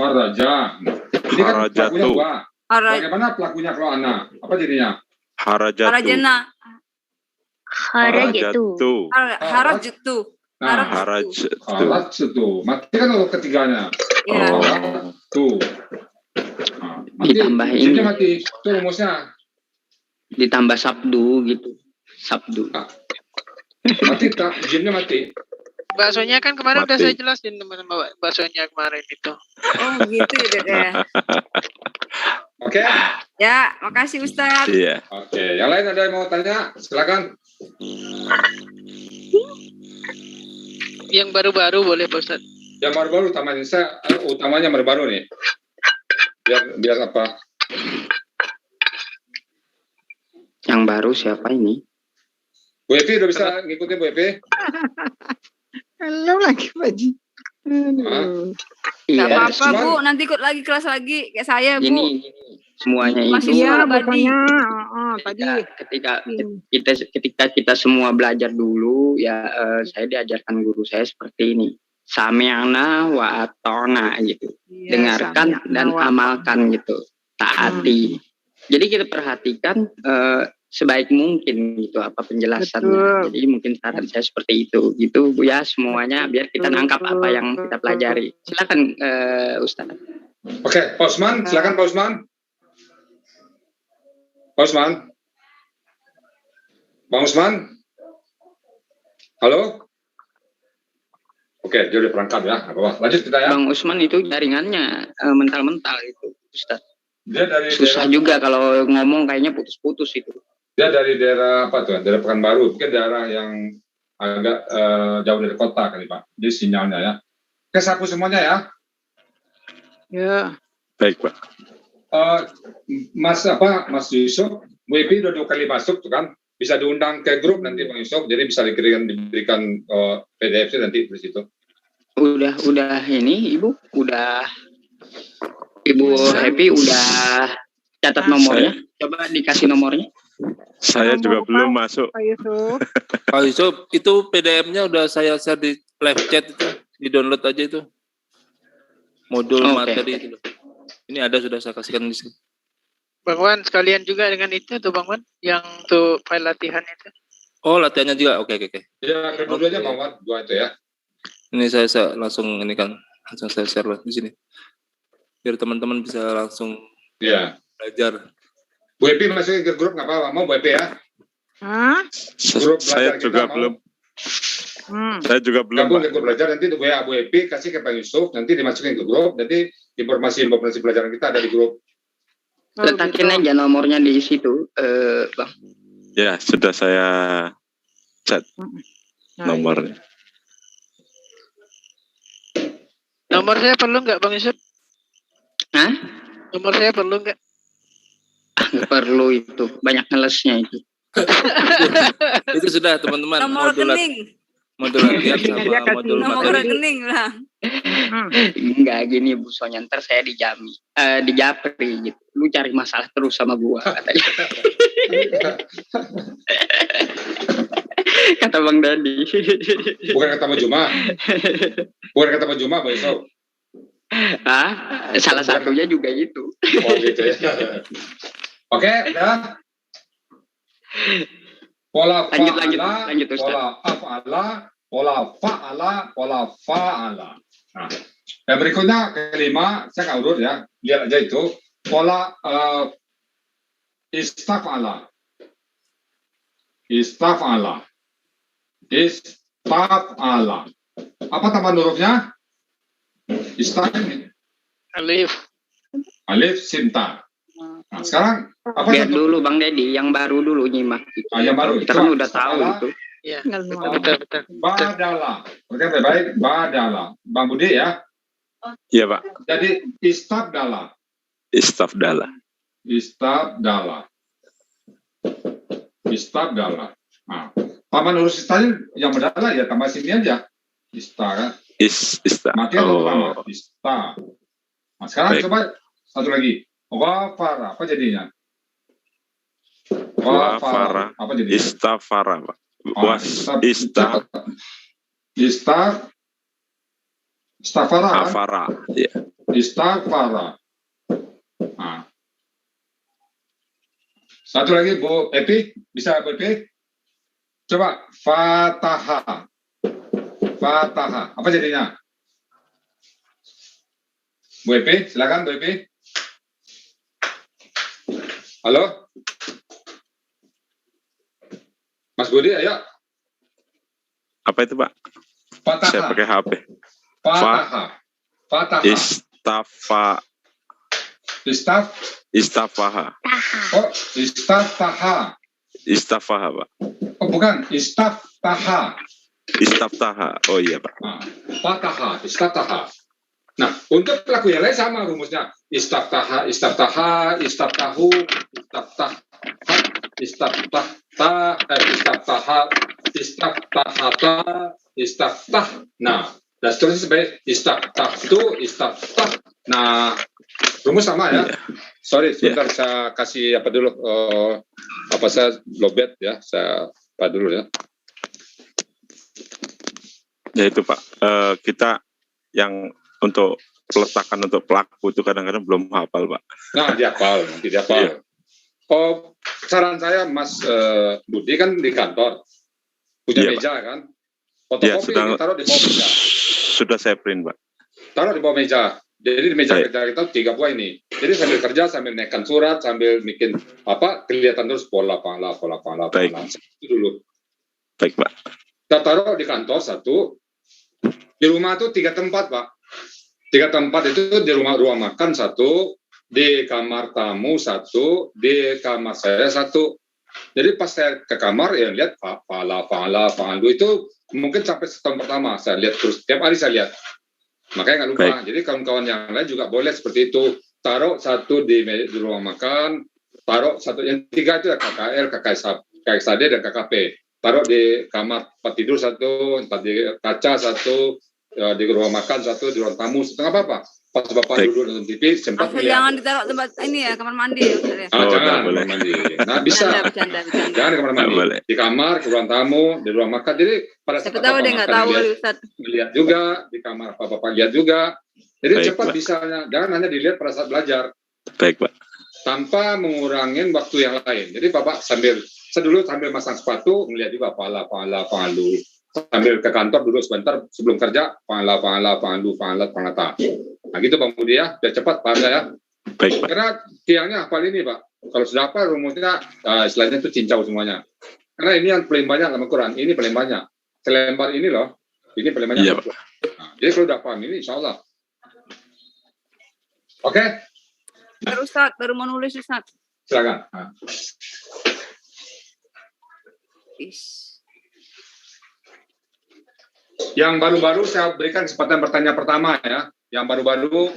Haraja. Ini kan pelakunya Harajatu. gua. Bagaimana pelakunya kalau Ana? Apa jadinya? Harajatu. Harajana. Harajatu. Harajatu. Nah, harajatu. Mati kan huruf ketiganya. Iya. Tuh. Nah, mati. Ditambahin. Jinnya mati. Itu rumusnya. Ditambah sabdu gitu. Sabdu. Mati tak? Jinnya mati. Baksonya kan kemarin udah Mati. saya jelasin teman-teman, baksonya kemarin itu. Oh gitu ya Dek ya. Oke? Ya, makasih Ustadz. Iya. Oke. Yang lain ada yang mau tanya? Silakan. Yang baru-baru boleh Pak Ustadz. Yang baru-baru utamanya baru-baru nih. Biar apa? Yang baru siapa ini? Bu Evi udah bisa ngikutin Bu Evi? Halo lagi Pak Ji. Aduh. Gak Iya, apa-apa Bu, nanti ikut lagi kelas lagi kayak saya Bu. ini semuanya Masih itu Iya, Abadi. pokoknya tadi. ketika kita semua belajar dulu ya, saya diajarkan guru saya seperti ini. Sami'na wa ata'na gitu. Iya, Dengarkan sami'na dan wa amalkan gitu. Taati. Jadi kita perhatikan sebaik mungkin gitu apa penjelasannya. Betul. Jadi mungkin saran saya seperti itu. Gitu Bu ya semuanya biar kita nangkap apa yang kita pelajari. Silakan Ustaz. Oke, Pak Usman, silakan Pak Usman. Pak Usman. Bang Usman. Halo? Oke, dia udah perangkat ya. Apa-apa. Lanjut kita ya. Bang Usman itu jaringannya mental-mental itu Ustaz. Dia dari Susah juga kalau ngomong kayaknya putus-putus itu. Dia dari daerah apa tuh? Daerah Pekanbaru. Mungkin daerah yang agak jauh dari kota kali Pak. Jadi sinyalnya ya. Oke, sapu semuanya ya. Ya. Baik, Pak. Mas Yusuf, Bu Evi udah 2 kali masuk tuh kan. Bisa diundang ke grup nanti Bang Yusuf. Jadi bisa diberikan PDF nanti di situ. Udah ini Ibu, Ibu Happy udah catat nomornya. Coba dikasih nomornya. Saya juga belum masuk. Pak Yusuf. Pak Yusuf, itu PDF-nya udah saya share di live chat itu, di-download aja itu. Modul Oke. materi itu. Ini ada sudah saya kasihkan di sini. Bang Wan sekalian juga dengan itu tuh Bang Wan, yang tuh file latihan itu. Oh, latihannya juga. Oke. Ya, kedua aja Bang Wan, 2 itu ya. Ini saya langsung ini kan, langsung saya share lah di sini. Biar teman-teman bisa langsung Iya. belajar. Bu Evi masukin ke grup nggak apa-apa, mau Bu Evi ya? Hah? Grup Saya belajar juga kita belum. Hmm. Saya juga belum, Gabung Pak. ke grup belajar, nanti WA Bu Evi kasih ke Pak Yusuf, nanti dimasukin ke grup, nanti informasi pelajaran kita ada di grup. Oh, Letakin gitu. aja nomornya di situ, Bang. Ya, sudah saya chat Nah, nomornya. Nomor saya perlu nggak Bang Yusuf? Hah? Nomor saya perlu nggak? Nggak perlu itu, banyak ngelesnya itu. Itu sudah teman-teman. Nomor rekening. Modul latihan sama Dia kasih modul Nomor materi. rekening lah. Enggak gini Bu Sonya, ntar saya dijapri gitu. Lu cari masalah terus sama gua katanya. Kata Bang Dadi. Bukan kata Pak Juma. Bukan kata Pak Juma, Pak Yusuf. Salah satunya juga itu. Oh gitu ya. Oke, udah. Pola fa'ala, lanjut, Ustaz. pola af'ala, pola fa'ala, pola fa'ala. Nah, yang berikutnya kelima, saya nggak urut ya, lihat aja itu. Pola istaf'ala. Istaf'ala. Istaf'ala. Apa tambahan hurufnya? Istaf ini. Alif. Alif, sinta. Nah, sekarang apa Biar contoh? dulu Bang Dedi, yang baru dulu nyimak. Gitu. Yang baru, Kita kan coba. udah tahu Salah. itu. Iya. Tinggal Betul. Badala. Oke, baik. Badala. Bang Budi ya. Iya, Pak. Jadi istabdala. Istafdala. Istabdala. Istabdala. Nah, taman urus istalin yang berdala ya tambah sini aja. Ista kan. Ista. Mati atau Oh, pertama? Ista. Nah, sekarang Baik. coba satu lagi. Wafara. Apa jadinya? Wafara. Apa jadinya? Istafara, Pak. Oh, Ista. Istab. Istafara kan? Afara. Ya. Istafara. Nah. Satu lagi Bu Epi, bisa Bu Epi? Coba fataha. Fataha. Apa jadinya? Bu Epi, silakan Bu Epi. Halo? Mas Budi, ayo. Apa itu, Pak? Fataha. Saya pakai HP. Fataha. Fataha. Istafaha. Oh, istaftaha. Istafaha, Pak. Oh, bukan, istaftaha. Istaftaha. Oh iya, Pak. Nah, fataha, istaftaha. Nah, untuk pelaku yang lain sama rumusnya. Istaftaha, istaftaha, istaftahu, istaftaha, istaftaha, istaftahata, istaftah. Nah, dan seterusnya sebagai istaftahtu, istaftah. Nah, rumus sama ya. Sorry, sebentar saya kasih apa dulu. Saya lobet ya. Saya apa dulu ya. Ya itu, Pak. Kita yang untuk peletakan untuk pelaku itu kadang-kadang belum hafal, Pak. Nah, dihafal, nanti dihafal. Iya. Oh, saran saya Mas Budi kan di kantor. Punya Iya, meja kan? Ya, Fotokopi taruh di bawah meja. Sudah saya print, Pak. Taruh di bawah meja. Jadi di meja Baik. kerja kita 3 buah ini. Jadi sambil kerja, sambil naikkan surat, sambil bikin kelihatan terus pola. Baik. Itu dulu. Baik, Pak. Kita taruh di kantor 1. Di rumah itu 3 tempat, Pak. 3 tempat itu di rumah makan 1, di kamar tamu 1, di kamar saya 1. Jadi pas saya ke kamar ya lihat fa'alu itu mungkin sampai setahun pertama saya lihat terus tiap hari saya lihat. Makanya nggak lupa. Baik. Jadi kawan-kawan yang lain juga boleh seperti itu. Taruh 1 di ruang makan, taruh 1 yang 3 itu ya KKL, KKSAD dan KKP. Taruh di kamar tempat tidur 1, di kaca 1, di ruang makan 1, di ruang tamu 1, nggak apa-apa. Pas Bapak Baik. duduk nonton TV sempat Asal jangan ditaruh tempat ini ya, kamar mandi ya, Ustaz ya. Oh, jangan nggak boleh. kamar mandi. Nah, bisa. Bercanda. Jangan di kamar mandi. Nggak boleh. Di kamar, di ruang tamu, di ruang makan. Jadi pada Siapa saat tahu Bapak dia nggak makan, tahu lihat, Ustaz. lihat juga di kamar Bapak lihat juga. Jadi Baik, cepat Pak. bisanya. Jangan hanya dilihat pada saat belajar Baik, Pak. tanpa mengurangin waktu yang lain. Jadi Bapak sambil masang sepatu, melihat juga palu. Sambil ke kantor duduk sebentar sebelum kerja, palu. Nah gitu Bang Budi ya, biar cepat paham ya. Baik, Pak. Karena tiangnya hafal ini Pak. Kalau sudah hafal rumusnya, istilahnya itu cincau semuanya. Karena ini yang paling banyak dalam Quran, ini paling banyak. Selembar ini loh, ini paling banyak. Iya, Pak. Nah, jadi kalau udah paham ini, insya Allah. Oke, Ustaz, baru mau nulis Ustaz. silakan. Nah. Yang baru-baru saya berikan kesempatan bertanya pertama ya. Yang baru-baru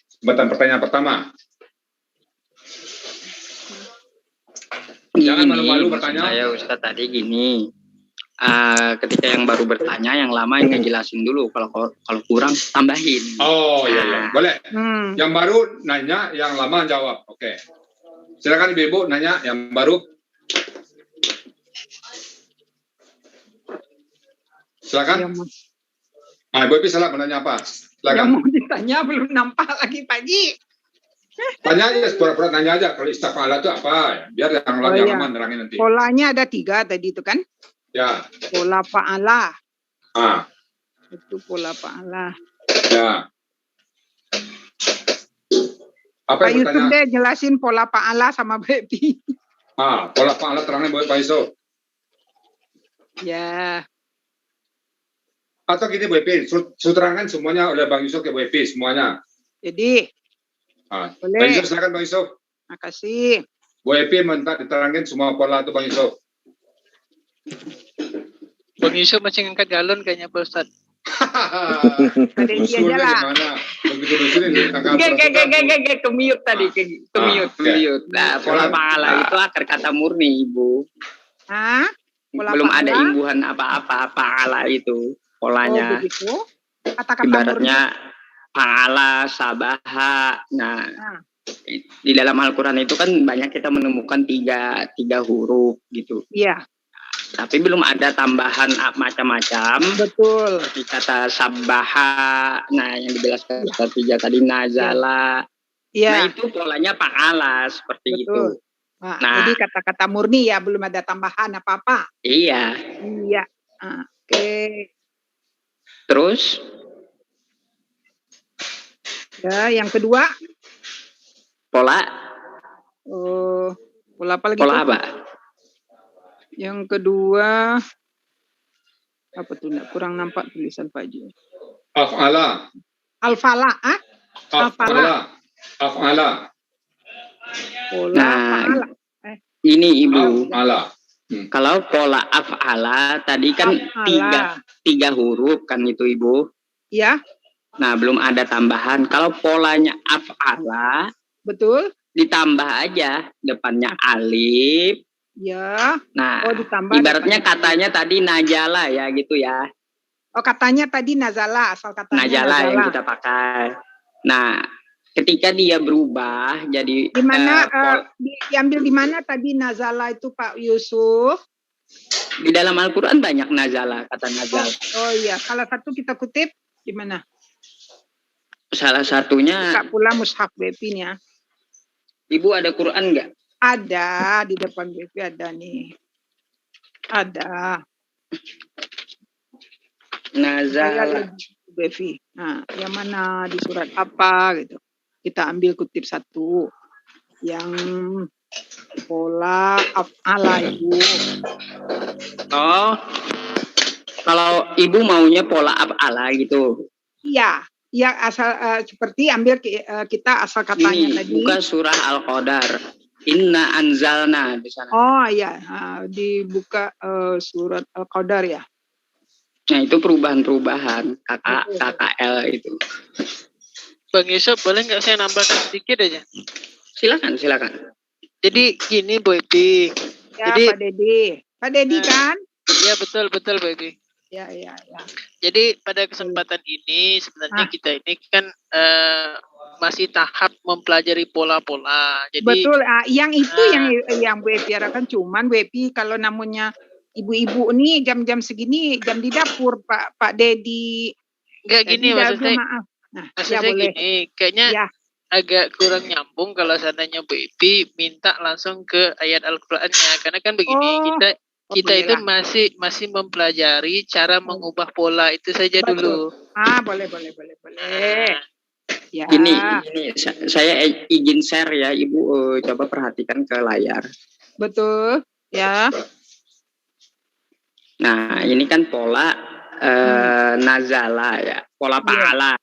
kesempatan pertanyaan pertama. Jangan malu-malu bertanya. Saya Ustaz tadi gini. Ketika yang baru bertanya, yang lama yang ngejelasin dulu. Kalau kurang tambahin. Oh iya, boleh. Hmm. Yang baru nanya, yang lama jawab. Oke. Silakan Ibu nanya yang baru. Silakan. Ibu Epi salah menanya apa? Yang Silakan. mau ditanya belum nampak lagi pagi. Tanya aja, pura-pura nanya aja. Kalau istafala itu apa? Biar yang Oh, iya. lama nerangin nanti. Polanya ada 3 tadi itu kan. Ya. Pola fa'ala. Itu pola fa'ala. Ya. Apa Pak yang Yusuf bertanya? deh jelasin pola fa'ala sama Bebi. Pola fa'ala terangnya buat Pak Yusuf. Ya. Atau gini Bu Epi, terangkan semuanya oleh Bang Yusuf ke Bu Epi semuanya. Jadi, Bang boleh. Yusuf silakan Bang Yusuf. Makasih. Bu Epi minta diterangin semua pola itu Bang Yusuf. Bang Yusuf masih ngangkat galon kayaknya Pak Ustaz. Ada dia aja lah. Gimana? Begitu usulin ditangkap. Kemiut tadi, kemiut. Nah, pola fa'ala itu akar kata murni, Ibu. Hah? Pola Belum ada fa'ala? imbuhan apa-apa fa'ala itu polanya. Oh, begitu. Kata-kata Ibaratnya fa'ala, sabaha. Nah, di dalam Al-Quran itu kan banyak kita menemukan tiga huruf gitu. Iya. Tapi belum ada tambahan macam-macam. Betul. Seperti kata sabaha, nah yang dijelaskan Ustaz Tija tadi nazala. Nah Iya, itu polanya fa'ala seperti itu. betul. Nah. Jadi kata-kata murni ya, belum ada tambahan apa-apa. Iya. Iya. Oke. Terus Ya, yang kedua, pola pola apa lagi pola tuh? apa? Yang kedua, apa tuh? Nggak, kurang nampak tulisan Pak Ji. Af'ala. Al-fala, Af'ala. Af'ala. Pola Nah, fa'ala. ini Ibu. Af'ala. Kalau pola af'ala tadi kan Af'ala. tiga huruf kan itu Ibu. Ya, Nah, belum ada tambahan. Kalau polanya af'ala, betul. ditambah aja depannya alif. Ya. Nah, Ditambah ibaratnya depannya katanya tadi najala ya gitu ya. katanya tadi nazala, asal katanya Najala yang kita pakai. Nah, ketika dia berubah jadi Di mana diambil di mana tadi nazala itu Pak Yusuf? di dalam Al-Qur'an banyak nazala, kata nazala. Oh iya, salah satu kita kutip di mana? Salah satunya, Buka pula mushaf Bepin ya. Ibu ada Quran nggak? Ada di depan BP ada nih. Ada. Nazala. Bevi. Nah, yang mana di surat apa gitu. Kita ambil kutip satu. Yang pola af'ala Ibu. Oh, kalau Ibu maunya pola af'ala gitu. Iya. Ya asal seperti ambil kita asal katanya Ini tadi. buka surah Al-Qadar. Inna anzalna di sana. Oh iya, dibuka surat Al-Qadar ya. Nah, itu perubahan-perubahan KKL itu. Bang Yusuf, boleh nggak saya nambahkan sedikit aja? Silakan. Jadi gini Bu Epi. Ya, Jadi, Pak Dedi kan? Ya betul Bu Epi. Ya. Jadi pada kesempatan ini sebenarnya kita ini kan masih tahap mempelajari pola-pola. Jadi betul. Yang itu yang Bu Epi harapkan, cuman Bu Epi kalau namanya ibu-ibu nih jam-jam segini jam di dapur Pak Dedi. Enggak gini maksudnya. Maaf. Nah, maksudnya boleh. gini, kayaknya agak kurang nyambung kalau seandainya Bu Epi minta langsung ke ayat Al-Qur'annya, karena kan begini, kita itu masih mempelajari cara mengubah pola itu saja dulu. Boleh. Ya. Ini saya izin share ya Ibu, coba perhatikan ke layar. Betul, ya. Nah, ini kan pola nazala ya, pola fa'ala.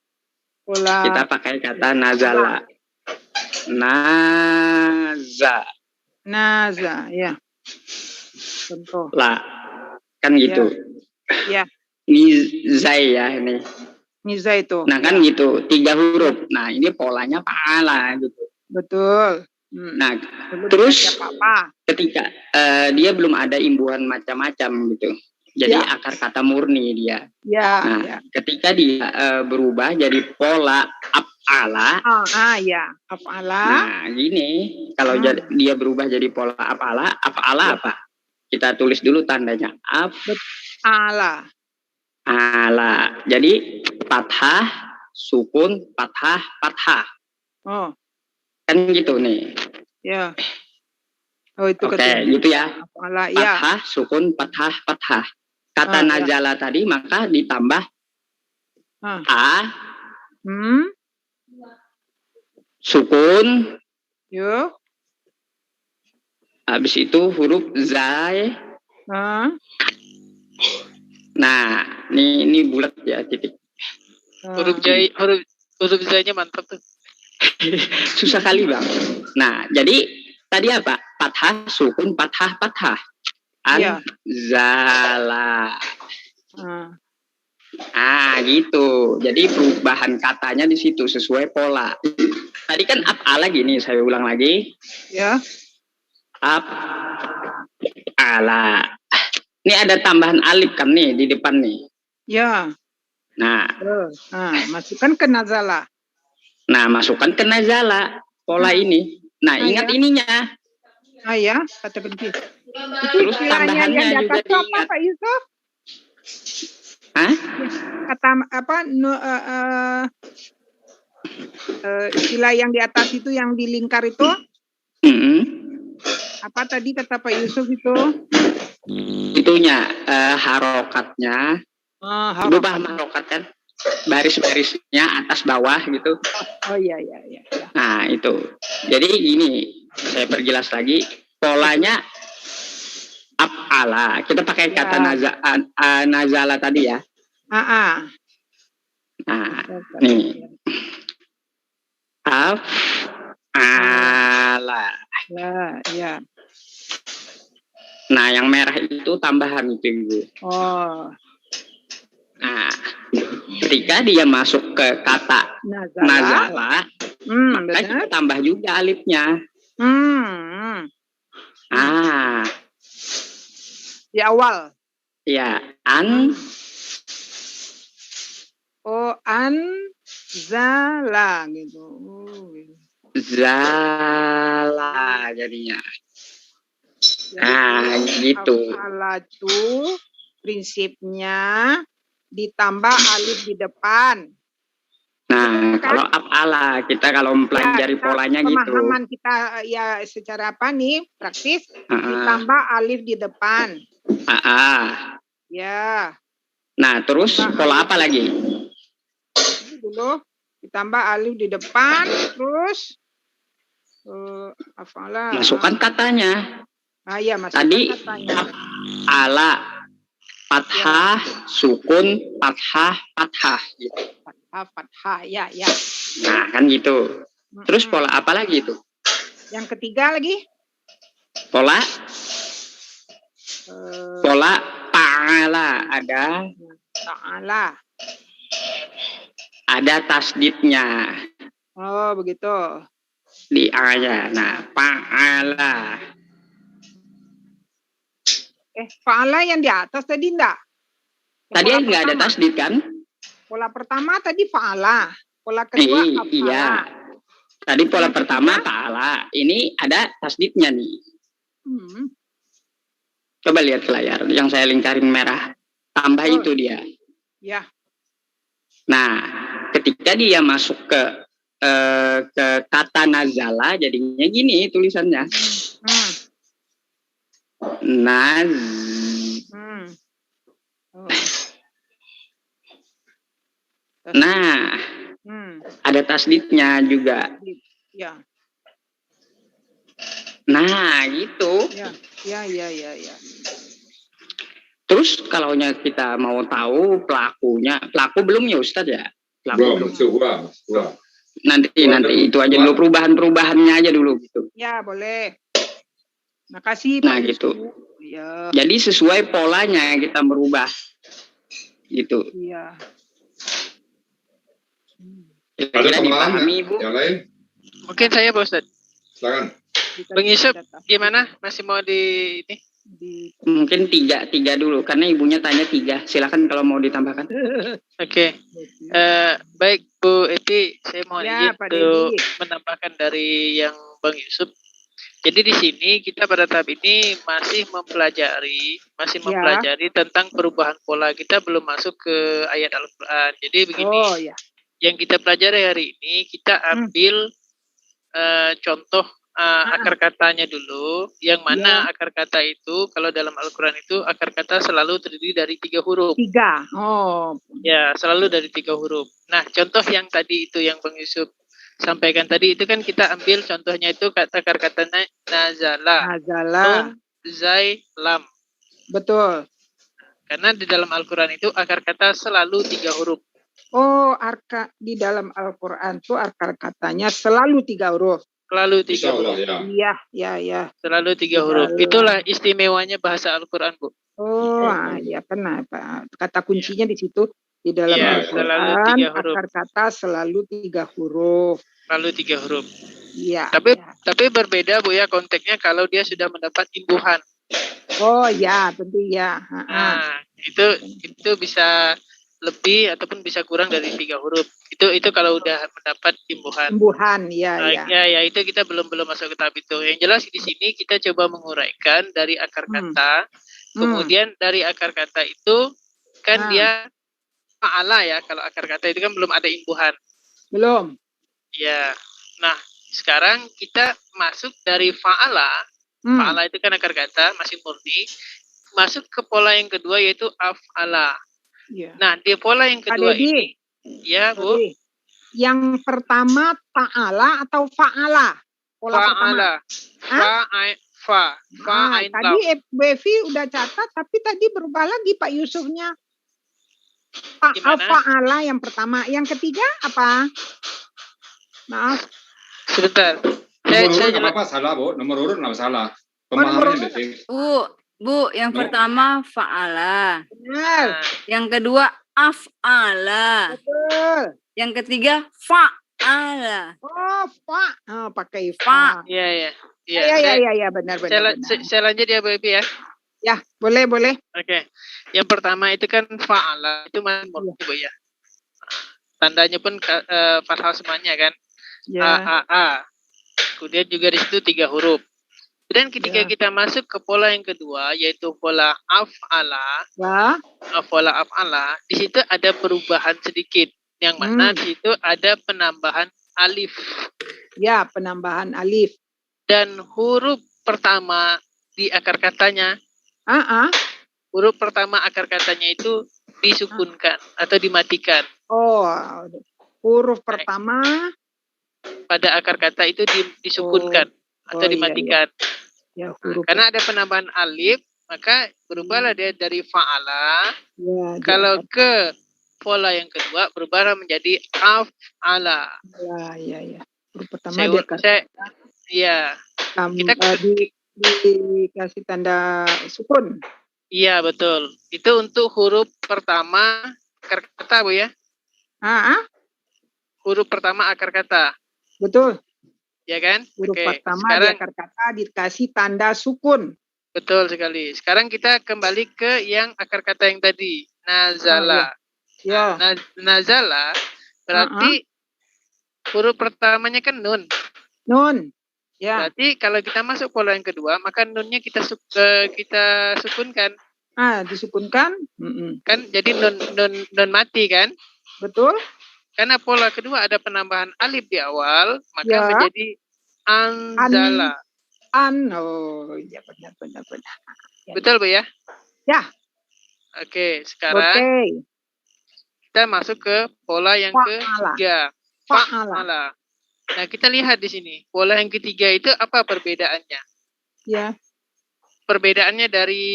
Pola. Kita pakai kata nazala. Naza, ya. Contoh. Lah, kan gitu. Ya. Nizai ya ini. Nizai itu. Nah kan gitu, 3 huruf. Nah ini polanya fa'ala gitu. Betul. Nah terus ketika dia belum ada imbuhan macam-macam gitu. Jadi akar kata murni dia. Nah ketika dia berubah jadi pola af'ala. Af'ala. Nah gini, kalau dia berubah jadi pola af'ala apa? Kita tulis dulu tandanya. Af'ala. Jadi fathah, sukun, fathah. Oh. Kan gitu nih. Ya. Oh itu gitu ya. Af'ala, fathah, sukun, fathah. Kata nazala tadi maka ditambah sukun. Yo. Habis itu huruf zai. Nah, ini bulat ya titik. Huruf zai-nya mantap tuh. Susah kali Bang. Nah, jadi tadi apa? Fathah, sukun, fathah. Anzala. Gitu. Jadi perubahan katanya di situ sesuai pola. Tadi kan af'ala gini, saya ulang lagi. Ya. Af'ala. Ini ada tambahan alif kan nih di depan nih. Ya. Nah, masukkan ke nazala. Nah, masukkan ke nazala pola ini. Nah, ingat ininya. Ya, kata kunci. Itu Terus istilahnya tambahannya yang di juga atas itu apa diingat. Pak Yusuf? Hah? Kata apa? Istilah yang di atas itu yang di lingkar itu? Apa tadi kata Pak Yusuf itu? Itunya harokatnya. Ibu paham harokat kan? Baris-barisnya atas bawah gitu. Oh iya. Nah itu. Jadi gini, saya perjelas lagi. Polanya af'ala. Kita pakai kata nazala tadi ya. Nah, nih. Af'ala. Ya. Nah, yang merah itu tambahan itu, Ibu. Oh. Nah, ketika dia masuk ke kata nazala, maka kita tambah juga alifnya. Di awal. Ya, zala gitu. Zala jadinya. Nah, gitu. Af'ala itu prinsipnya ditambah alif di depan. Nah, kalau af'ala kita kalau mempelajari polanya gitu. Pemahaman kita ya secara apa nih praktis ditambah alif di depan. Ya. Nah, terus pola apa lagi? Dulu ditambah alif di depan, terus af'ala. Masukkan katanya. Iya, masukkan tadi katanya. Ala fathah, sukun, fathah gitu. Fathah, ya. Nah, kan gitu. Terus pola apa lagi itu? Yang ketiga lagi? Pola ta'ala ada. Ta'ala. Ada tasdidnya. Oh, begitu. Di A-nya. Nah, fa'ala. Fa'ala yang di atas tadi enggak? Tadi enggak ada tasdid kan? Pola pertama tadi fa'ala. Pola kedua af'ala. Iya. Tadi pola pertama fa'ala. Ini ada tasdidnya nih. Coba lihat ke layar yang saya lingkarin merah. Tambah itu dia. Ya. Nah, ketika dia masuk ke kata nazala jadinya gini tulisannya. Nah, ada tasdidnya juga. Ya. Nah, gitu. Ya. Terus kalau kita mau tahu pelaku belum ya Ustadz ya? Belum. Nanti itu aja dulu perubahannya aja dulu gitu. Ya, boleh. Makasih. Nah, gitu. Ya. Jadi sesuai polanya kita merubah. Gitu. Iya. Ada tambahan Ibu? yang lain? Mungkin saya Pak Ustadz. Silakan. Bang Yusuf, gimana? Masih mau ini? Mungkin tiga dulu, karena ibunya tanya 3. Silakan kalau mau ditambahkan. Oke. Baik Bu Eti, saya mau izin untuk menambahkan dari yang Bang Yusuf. Jadi di sini kita pada tahap ini masih mempelajari tentang perubahan pola. Kita belum masuk ke ayat Al-Quran. Jadi begini, yang kita pelajari hari ini kita ambil contoh akar katanya dulu, yang mana akar kata itu kalau dalam Al-Quran itu akar kata selalu terdiri dari 3 huruf. 3. Oh. Ya, selalu dari 3 huruf. Nah, contoh yang tadi itu yang Bang Yusuf sampaikan tadi itu kan kita ambil contohnya itu akar kata nazala. Nun, zai, lam. Betul. Karena di dalam Al-Quran itu akar kata selalu 3 huruf. Oh, di dalam Al-Quran itu akar katanya selalu 3 huruf. Selalu 3 huruf. Ya. Selalu 3 huruf. Itulah istimewanya bahasa Al-Quran, Bu. Oh, ya kenapa? Kata kuncinya di situ di dalam Al-Quran akar kata selalu 3 huruf. Selalu 3 huruf. Iya. Tapi berbeda Bu ya konteksnya kalau dia sudah mendapat imbuhan. Oh ya, tentu ya. Nah, itu bisa lebih ataupun bisa kurang dari 3 huruf. Itu kalau udah mendapat imbuhan. Imbuhan, ya. Ya, itu kita belum masuk ke tahap itu. Yang jelas di sini kita coba menguraikan dari akar kata. Kemudian dari akar kata itu kan dia fa'ala ya. Kalau akar kata itu kan belum ada imbuhan. Belum. Ya. Nah, sekarang kita masuk dari fa'ala. Fa'ala itu kan akar kata, masih murni. Masuk ke pola yang kedua yaitu af'ala. Ya. Nah, di pola yang kedua ini, ya Bu. Yang pertama ta'ala atau fa'ala? Pola pertama. Tadi Bevi udah catat, tapi tadi berubah lagi Pak Yusufnya. Fa'ala yang pertama. Yang ketiga apa? Maaf. Sebentar. Nomor urut nggak apa-apa, salah Bu. Nomor urut nggak salah. Pemahamannya penting. Bu, yang pertama fa'ala. Benar. Yang kedua af'ala. Betul. Yang ketiga fa'ala. Oh, pakai fa. Iya, benar. Saya lanjut ya Bu Epi ya. Ya, boleh. Oke. Yang pertama itu kan fa'ala, itu masih murni Bu ya. Tandanya pun fathah semuanya kan. Ya. A. Kemudian juga di situ 3 huruf. Dan ketika kita masuk ke pola yang kedua, yaitu pola af'ala, pola af'ala, di situ ada perubahan sedikit, yang mana di situ ada penambahan alif. Ya, penambahan alif. Dan huruf pertama di akar katanya, huruf pertama akar katanya itu disukunkan atau dimatikan. Oh, huruf pertama pada akar kata itu disukunkan. Atau dimatikan. Iya. Karena ada penambahan alif, maka berubahlah dia dari fa'ala. Kalau ke pola yang kedua, berubah menjadi af'ala. Ya. Huruf pertama kita dikasih tanda sukun. Iya, betul. Itu untuk huruf pertama akar kata, Bu ya. Huruf pertama akar kata. Betul. Ya kan? Huruf pertama di akar kata dikasih tanda sukun. Betul sekali. Sekarang kita kembali ke yang akar kata yang tadi. Nazala. Nazala berarti huruf pertamanya kan nun. Nun. Ya. Berarti kalau kita masuk pola yang kedua, maka nunnya kita sukunkan. Disukunkan. Kan jadi nun mati kan? Betul. Karena pola kedua ada penambahan alif di awal, maka menjadi anzala. Ya benar. Betul Bu ya? Ya. Oke, sekarang kita masuk ke pola yang ketiga. Fa'ala. Nah, kita lihat di sini. Pola yang ketiga itu apa perbedaannya? Ya. Perbedaannya dari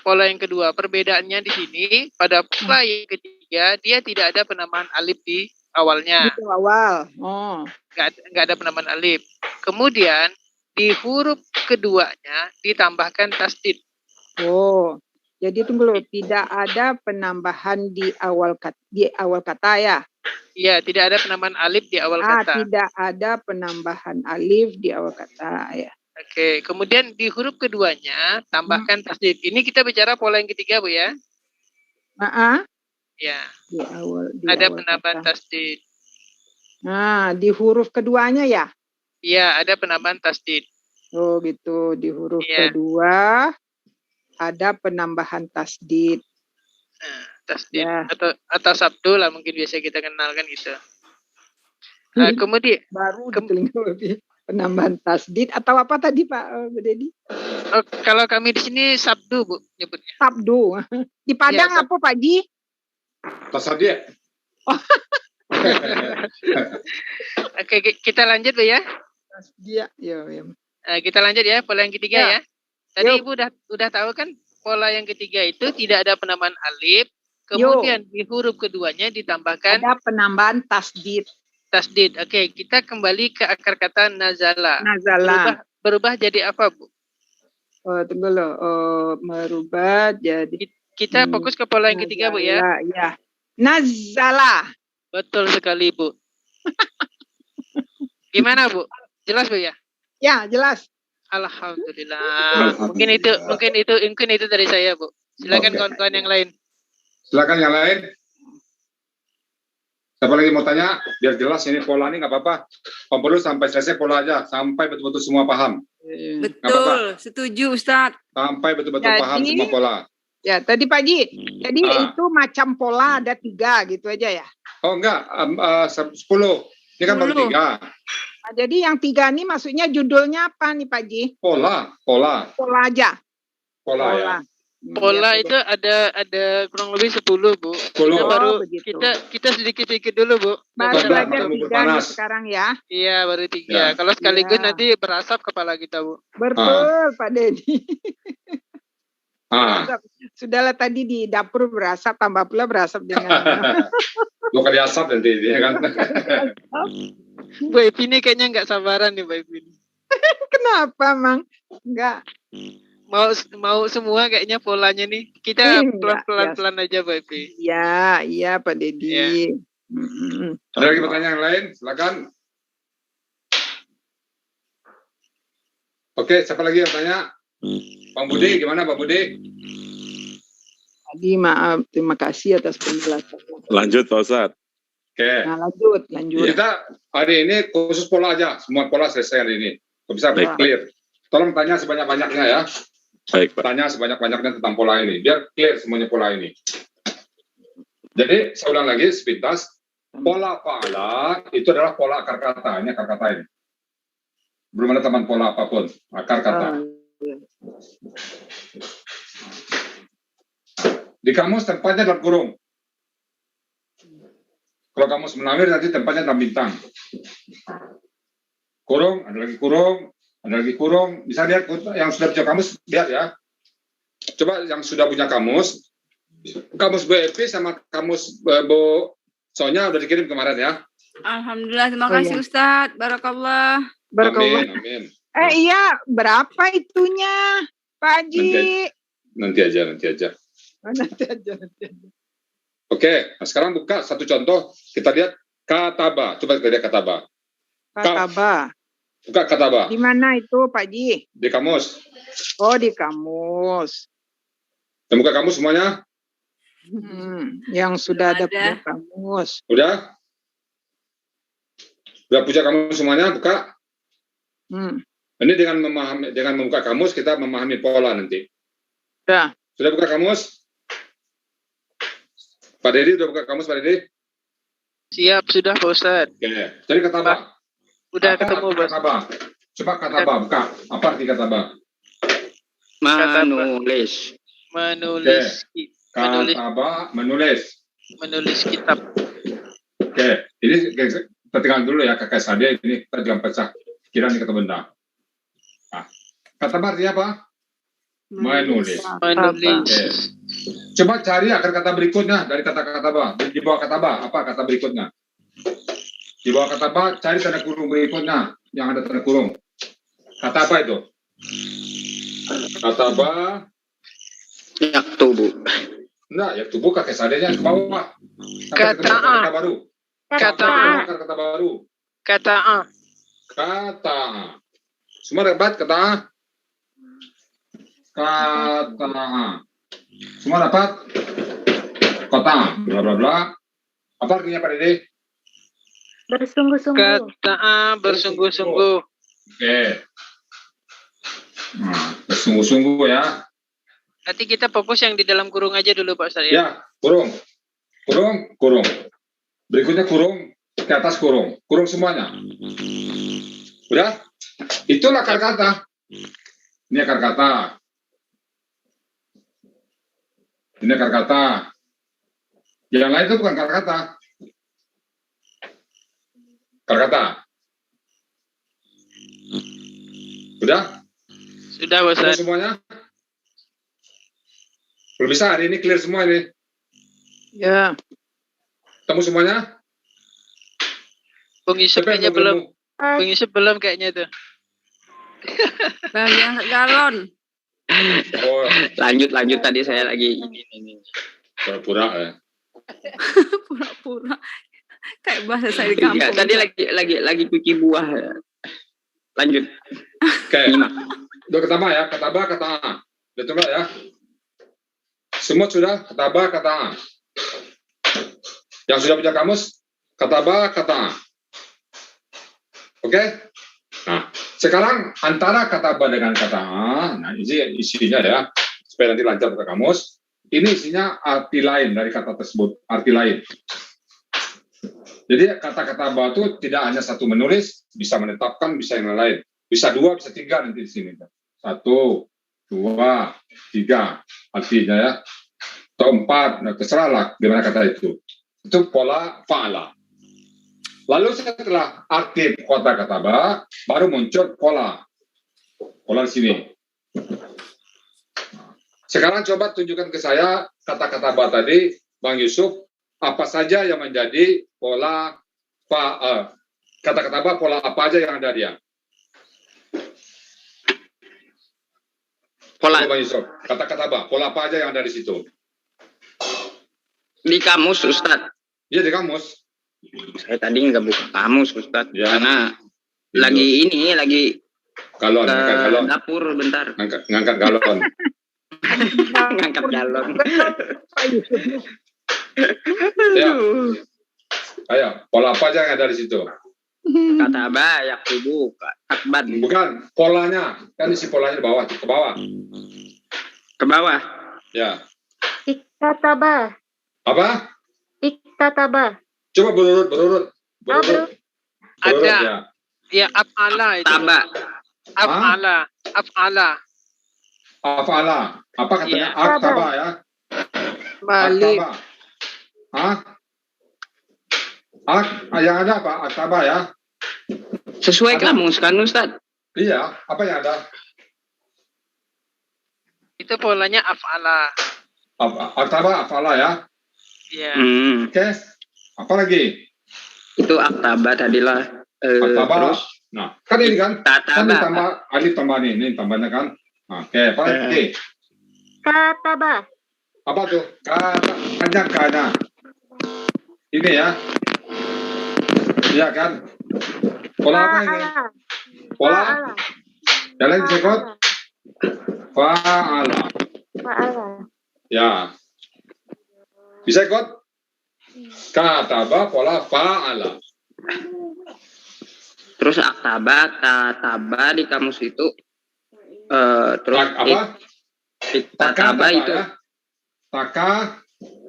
pola yang kedua. Perbedaannya di sini pada pola yang ketiga dia tidak ada penambahan alif di awalnya. Di awal. Nggak ada penambahan alif. Kemudian di huruf keduanya ditambahkan tasdid. Jadi tunggu dulu, tidak ada penambahan di awal kata ya? Iya, tidak ada penambahan alif di awal kata. Tidak ada penambahan alif di awal kata ya. Oke, kemudian di huruf keduanya tambahkan tasdid. Ini kita bicara pola yang ketiga Bu ya. Ya. Ada penambahan tasdid. Nah, di huruf keduanya ya? Iya, ada penambahan tasdid. Oh gitu, di huruf kedua ada penambahan tasdid. Tasdid atau sabdu lah mungkin biasa kita kenalkan gitu. Kemudian baru di telinga penambahan tasdid atau apa tadi Pak Dedi? Kalau kami di sini sabdu Bu nyebutnya. Sabdu. Di Padang apa Pak Ji? Tasdid. Oke, kita lanjut Bu ya. Tasdid. Kita lanjut ya pola yang ketiga ya. Tadi Ibu udah tahu kan pola yang ketiga itu tidak ada penambahan alif, kemudian di huruf keduanya ditambahkan ada penambahan tasdid. Tasdid. Oke, kita kembali ke akar kata nazala. Berubah jadi apa, Bu? Tunggu loh. Merubah jadi. Kita fokus ke pola yang ketiga, Bu ya. Ya. Nazala. Betul sekali, Bu. Gimana, Bu? Jelas, Bu ya? Ya, jelas. Alhamdulillah. Mungkin itu dari saya, Bu. Silakan kawan-kawan yang lain. Silakan yang lain. Siapa lagi mau tanya? Biar jelas ini pola ini nggak apa-apa. Om perlu sampai selesai pola aja, sampai betul-betul semua paham. Betul, setuju Ustadz. Sampai betul-betul paham semua pola. Ya, tadi Pak Ji, jadi itu macam pola ada 3 gitu aja ya? Oh enggak, 10. Ini kan baru 3. Nah, jadi yang 3 ini maksudnya judulnya apa nih Pak Ji? Pola. Pola aja. Pola ya. Pola itu ada kurang lebih 10, Bu. 10. Kita baru begitu. kita sedikit-sedikit dulu, Bu. Baru Coba, belajar baru 3 nih panas. sekarang ya. Iya, baru 3. Ya. Kalau sekaligus Ya. nanti berasap kepala kita, Bu. Betul Pak Dedi. Ah, Sudahlah tadi di dapur berasap, tambah pula berasap dengan lu kali asap nanti dia kan. Bu Evi ini kayaknya nggak sabaran nih, Bu Evi. Kenapa, Mang? Enggak. Mau semua kayaknya polanya nih. Kita pelan-pelan aja, Bu Evi. Iya Pak Dedi. Ya. Ada lagi pertanyaan yang lain? Silakan. Oke, siapa lagi yang tanya? Bang Budi, gimana Bang Budi? Tadi maaf, terima kasih atas penjelasan. Lanjut Pak Ustadz. Oke. Nah, lanjut. Kita hari ini khusus pola aja, semua pola selesai hari ini. Bisa Baik. clear. Tolong tanya sebanyak-banyaknya ya. Baik Pak. Tanya sebanyak-banyaknya tentang pola ini, biar clear semuanya pola ini. Jadi saya ulang lagi sepintas, pola fa'ala itu adalah pola akar kata. Ini akar kata ini. Belum ada teman pola apapun, akar kata. Di kamus tempatnya dalam kurung. Kalau kamus menawir nanti tempatnya dalam bintang. Kurung, ada lagi kurung, ada lagi kurung. Bisa lihat yang sudah punya kamus, lihat ya. Coba yang sudah punya kamus BEP sama kamus Bu Sonya udah dikirim kemarin ya. Alhamdulillah, terima kasih Ustadz. Barakallah. Amin. Iya, berapa itunya, Pak Haji? Nanti aja. Nanti aja. Oke, nah sekarang buka satu contoh. Kita lihat kataba. Coba kita lihat kataba. Kataba. Buka kataba. Di mana itu, Pak Haji? Di kamus. Oh, di kamus. Dan buka kamus semuanya. Yang sudah ada punya kamus. Udah? Udah punya kamus semuanya, buka. Ini dengan membuka kamus kita memahami pola nanti. Ya. Sudah buka kamus? Pak Dedi udah buka kamus, Pak Dedi? Siap, sudah Pak Ustadz. Oke. Jadi kataba. Udah ketemu, Bos. Kataba. Coba kataba, buka. Apa arti kataba? Menulis. Kataba, menulis. Menulis kitab. Oke. Ini kita tinggal dulu ya, kakak Sadia. Ini kita jangan pecah pikiran di kata benda. Nah, kataba artinya apa? Menulis. Menulis. Coba cari akar kata berikutnya dari kata kataba. Di bawah kataba, apa kata berikutnya? Di bawah kataba, cari tanda kurung berikutnya yang ada tanda kurung. Kata apa itu? Kataba. Yaktubu. Enggak, ya tubuh kakek sadenya ke bawah. Kata baru. Kata Akar kata baru. Kata A. Kata. Semua dapat kata A. Kata A. Semua dapat kota. Bla bla bla. Apa artinya Pak Dede? Bersungguh-sungguh. Kata A bersungguh-sungguh. Oke. Nah, bersungguh-sungguh ya. Nanti kita fokus yang di dalam kurung aja dulu Pak Ustadz ya. Ya, kurung. Kurung. Berikutnya kurung, ke atas kurung. Kurung semuanya. Udah? Itulah akar kata. Ini akar kata. Ini akar kata. Yang lain itu bukan akar kata. Akar kata. Udah? Sudah Pak Ustadz. Semuanya? Belum bisa, hari ini clear semua ini. Ya. Ketemu semuanya? Bung Yusuf kayaknya belum. Bung Yusuf belum kayaknya tuh. Bagi angkat galon. Oh, Lanjut tadi saya lagi ini. pura-pura ya. Pura-pura. Kayak bahasa saya di Ya, kampung. tadi lagi cuci buah. Lanjut. Oke. Udah ketama ya, kata ba, kata A. Udah coba ya. Semua sudah, kata ba, kata A. Yang sudah punya kamus, kata ba, kata a. Oke? Nah, sekarang antara kata ba dengan kata a, nah ini isinya ya, supaya nanti lancar ke kamus, ini isinya arti lain dari kata tersebut, arti lain. Jadi kata-kata ba itu tidak hanya satu menulis, bisa menetapkan, bisa yang lain. Bisa 2, bisa 3 nanti di sini. 1, 2, 3 artinya ya. Atau 4, nah terserahlah gimana kata itu. Itu pola fa'ala. Lalu setelah arti kata ba, baru muncul pola. Pola di sini. Sekarang coba tunjukkan ke saya kata-kata ba tadi, Bang Yusuf, apa saja yang menjadi pola kata-kata ba, pola apa aja yang ada dia? Pola. Bang Yusuf, kata-kata ba, pola apa aja yang ada di situ? Di kamus, Ustadz. Iya, di kamus. Saya tadi nggak buka kamus, Ustadz. Ya. Karena Gitu. lagi Galon, ke ngangkat galon. dapur bentar. Ngangkat galon. Ngangkat galon. Ya. Ayo, pola apa aja yang ada di situ? Kata ba, yaktubu, akban. Bukan, polanya. Kan isi polanya di bawah, ke bawah. Ke bawah. Ya. Iktataba. Apa? Iktataba. Coba berurut. Ada. Ya. Ya, af'ala itu. Taba. Af'ala. Afala. Apa katanya? Iya. Aktaba ya. Balik. Aktaba. Yang ada apa? Aktaba ya. Sesuai Ada. kamus kan, Ustadz? Iya. Apa yang ada? Itu polanya af'ala. Aktaba, afala ya. Iya. Oke. Apa lagi? Itu aktaba tadilah. Aktaba. Terus Nah, kan ini kan. Kan tataba. ditambah, alif tambah ini tambahnya kan. Oke, apa lagi? Kataba. Apa tuh? Kana. Ini ya. Iya kan? Pola apa ini? Pola? Yang lain bisa ikut? Fa'ala. Ya. Bisa ikut? Kataba, pola fa'ala. Terus aktaba, tataba di kamus itu. Terus Apa? tataba itu. Ya?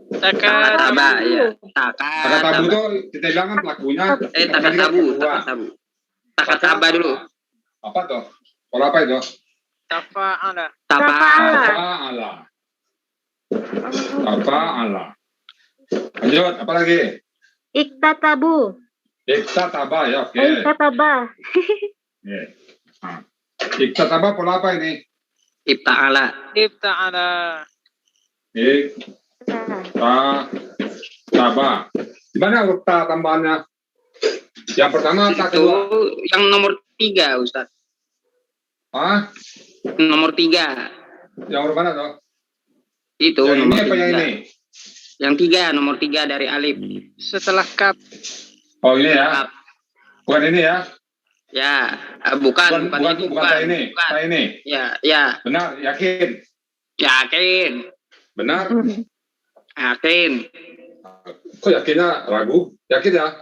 Takataba ya. Takatabu itu kita bilang kan pelakunya. Takataba dulu. Apa tuh? Pola apa itu? Tafa'ala. Tafa'ala. Lanjut, apa lagi? Iktatabu. Iktataba ya, oke. Iktataba. Iktataba pola apa ini? Ibta'ala. Ibta'ala. Iktataba. Gimana huruf ta tambahannya? Yang pertama, ta Itu kedua. yang nomor 3, Ustadz. Nomor 3. Yang huruf mana tuh? Itu Yang nomor ini apa 3. yang ini? Yang 3, nomor 3 dari alif. Setelah kap. Oh ini ya? Bukan ini ya? Ya, bukan ta ini. Bukan. Ta ini. Ya. Benar, yakin? Yakin. Benar? Yakin. Kok yakinnya ragu? Yakin ya?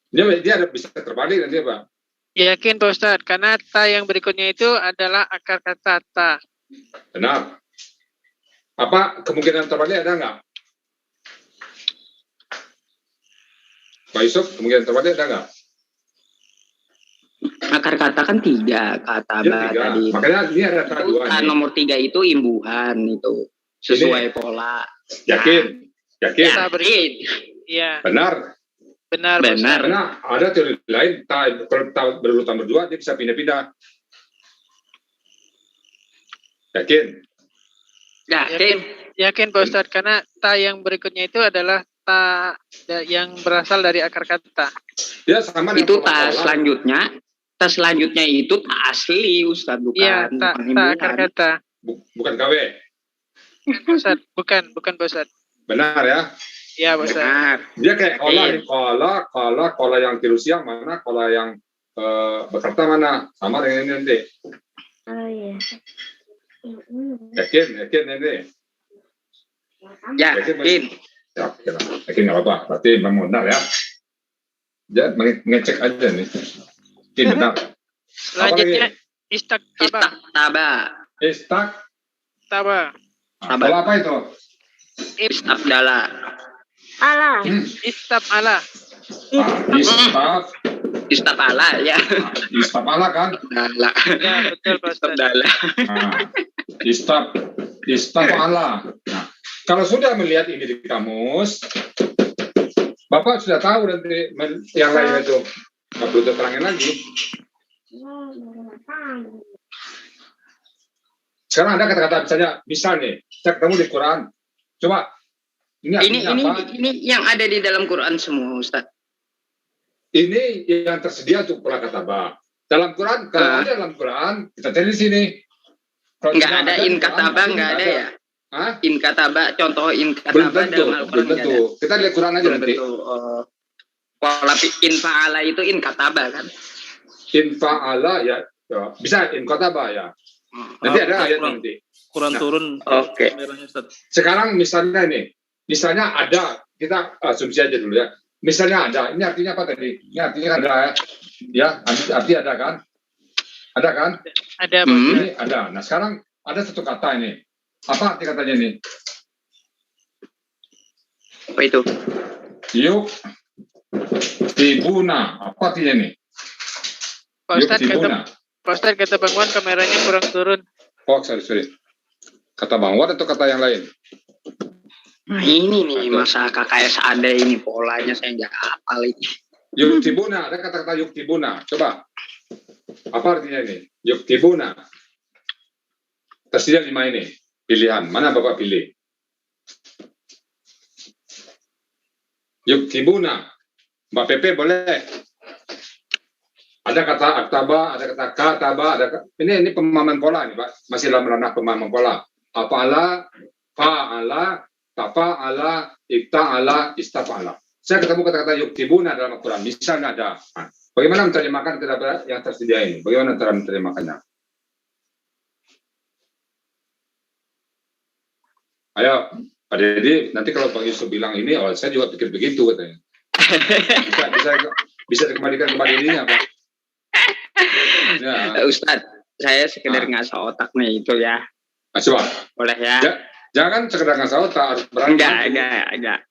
Dia ada bisa terbalik nanti Pak. Yakin Pak Ustadz, karena ta yang berikutnya itu adalah akar kata ta. Benar. Apa kemungkinan terbalik ada nggak? Pak Yusuf, kemungkinan terbalik ada nggak? Akar kata kan 3, kata Ya, 3. tadi. Makanya ini ada kata 2 nih. Nomor 3 itu imbuhan itu. Sesuai pola. Yakin? Yakin? Yakin. Iya. Benar? Benar. Karena ada teori lain, kalau ta berurutan berdua, dia bisa pindah-pindah. Yakin? Yakin Pak Ustadz, karena ta yang berikutnya itu adalah ta yang berasal dari akar kata. Ya sama itu ta selanjutnya. Ta selanjutnya itu ta asli Ustadz, bukan. Iya, ta akar kata. Bukan KW. Bukan Pak Ustadz. Benar ya? Iya Pak Ustadz. Benar. Dia kayak kola yang di Rusia mana, kola yang Bekerta mana, sama dengan ini nanti. Oh iya. Yakin nanti. Yakin. Yakin nggak apa-apa. Berarti memang benar ya. Ya, ngecek aja nih. Ini benar. Selanjutnya Istaktaba. Pola apa itu? Istabdala. Ala. Istabala. Istabala ya. Istabala kan? Dala. Ya, betul Pak Ustaz. Istabdala. Istabala. Nah, kalau sudah melihat ini di kamus, Bapak sudah tahu nanti yang lain itu. Nggak perlu terangin lagi. Sekarang ada kata-kata misalnya nih, saya ketemu di Quran. Coba, ini apa? Ini yang ada di dalam Quran semua, Ustaz. Ini yang tersedia untuk pola kata ba. Dalam Quran, kalau ada dalam Quran, kita cari di sini. Nggak ada in kataba, nggak ada ya? Hah? In kataba, contoh in kataba dalam Al-Quran. Belum tentu. Kita lihat Quran aja nanti. Pola in fa'ala itu in kataba kan? In fa'ala ya, bisa in kataba ya. Nanti ada ayat nanti. Quran turun. Oke. Sekarang misalnya ada, kita asumsi aja dulu ya. Misalnya ada, ini artinya apa tadi? Ini artinya ada ya, arti ada kan? Ada kan? Ada. Ini ada. Nah sekarang ada satu kata ini. Apa arti katanya ini? Apa itu? Yuk tibuna. Apa artinya ini? Pak Ustaz kata Bang Wan kameranya kurang turun. Oh, sorry. Kata Bang Wan atau kata yang lain? Nah ini nih masa KKS ada ini polanya saya nggak hafal ini. Yuktibuna, ada kata-kata yuktibuna. Coba. Apa artinya ini? Yuktibuna. Tersedia 5 ini. Pilihan. Mana Bapak pilih? Yuktibuna. Mbak Pepe boleh. Ada kata aktaba, ada kata kataba, ini pemahaman pola nih Pak. Masih dalam ranah pemahaman pola. Afala, fa'ala, tafa'ala, ikta'ala, istafa'ala. Saya ketemu kata-kata yuktibuna dalam Al-Quran. Misalnya ada. Nah, bagaimana menerjemahkan kata yang tersedia ini? Bagaimana cara menerjemahkannya? Ayo, Pak Deddy, nanti kalau Bang Yusuf bilang ini, saya juga pikir begitu katanya. Bisa dikembalikan ke Pak Deddy-nya, Pak. Ya. Ustadz, saya sekedar ngasah otaknya itu ya. Coba. Boleh ya? Jangan sekedar ngasah otak, harus berani. Enggak.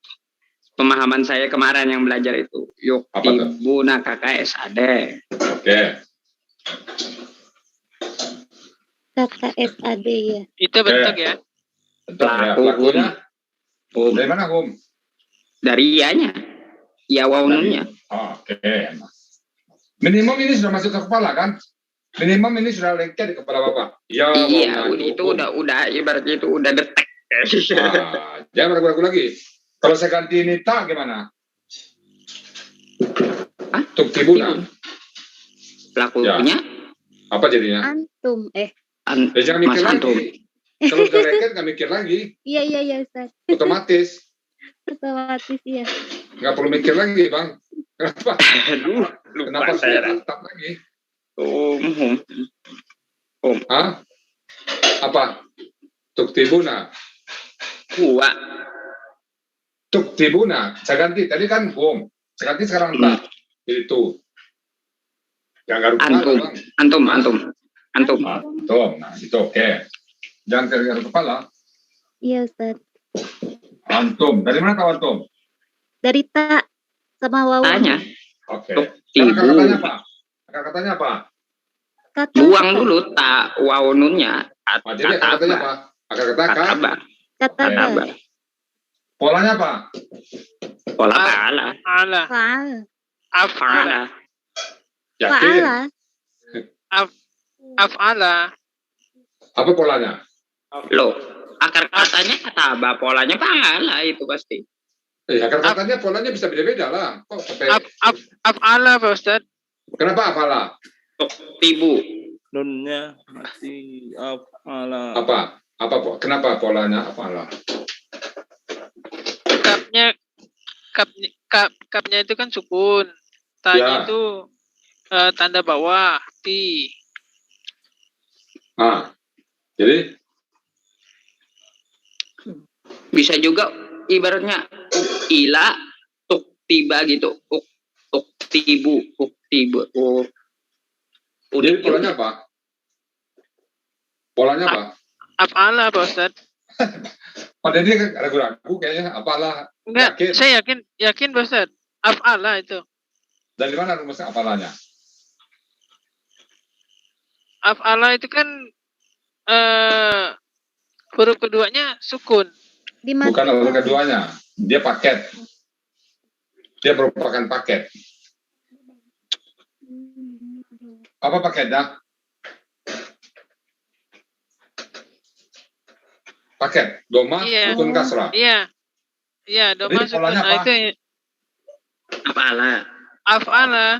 Pemahaman saya kemarin yang belajar itu. Yuktibuna KKS ada. Oke. KKS ada ya. Itu bentuk ya. Pelakunya. Dari mana, Hum? Dari ianya. Ya wawununnya. Oke. Minimum ini sudah masuk ke kepala kan? Minimum ini sudah lengket di kepala Bapak. Ya, iya, itu udah ibaratnya itu udah detek. Jangan ragu-ragu lagi. Kalau saya ganti ini tak gimana? Tuktibuna. Pelakunya? Ya. Apa jadinya? Antum. Jangan mikir lagi. Kalau udah lengket nggak mikir lagi. Iya Ustaz. Otomatis ya. Nggak perlu mikir lagi Bang. Kenapa? Kenapa saya tetap lagi? Hah? Apa? Tuktibuna. Tuktibuna. Saya ganti. Tadi kan home. Saya ganti sekarang tak. Itu. Jangan garuk kepala, Bang. Antum. Nah, itu oke. Jangan garuk kepala. Iya, Ustaz. Antum. Dari mana tahu antum? Dari tak sama wawu. Tanya. Oke. Kata-katanya apa? Buang dulu tak wawununnya. Jadi kata-katanya apa? Kataba. Polanya apa? Pola fa'ala. Af'ala. Yakin? Af'ala. Apa polanya? Loh, akar katanya kataba, polanya fa'ala itu pasti. Akar katanya polanya bisa beda-beda lah. Kok sampai Af'ala Pak Ustaz. Kenapa afala? Tibu. Nunnya masih af'ala. Apa? Kenapa polanya afala? Kapnya itu kan sukun. Tanya itu tanda bawah, ti. Jadi Bisa juga ibaratnya ila tiba gitu. Tibu. Jadi polanya apa? Polanya apa? Af'ala Pak Ustaz. Pada ini ragu-ragu kayaknya apalah. Enggak, Yakin. saya yakin Pak Ustaz. Af'ala itu. Dari mana rumusnya apalanya? Af'ala itu kan huruf keduanya sukun. Bukan huruf keduanya, dia paket. Dia merupakan paket. Apa paketnya? Paket, doma, sukun, kasrah. Iya, doma, sukun. Nah, itu Af'ala.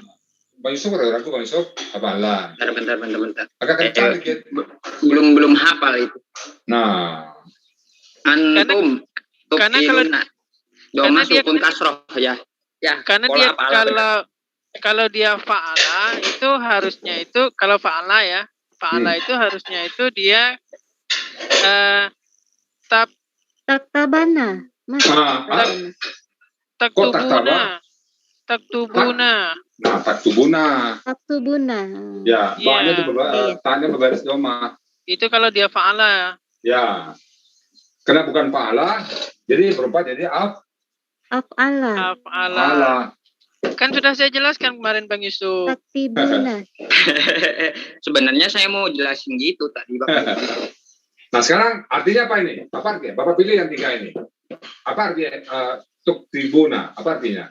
Bang Yusuf, ragu Bang Yusuf, apala? Bentar. Agak kencang dikit. Belum hafal itu. Nah. Antum. Karena doma, sukun, kasroh ya. Karena dia kalau dia fa'ala itu harusnya itu kalau fa'ala ya, itu harusnya itu dia taktabana. Taktubuna. Nah, taktubuna. Ya, ba'nya itu tanya berbaris doma. Itu kalau dia fa'ala. Ya. Karena bukan fa'ala, jadi berubah jadi af'ala. Kan sudah saya jelaskan kemarin Bang Yusuf. Taktibuna. Sebenarnya saya mau jelasin gitu tadi Bapak. Nah sekarang artinya apa ini? Apa artinya? Bapak pilih yang 3 ini. Apa artinya taktibuna? Apa artinya?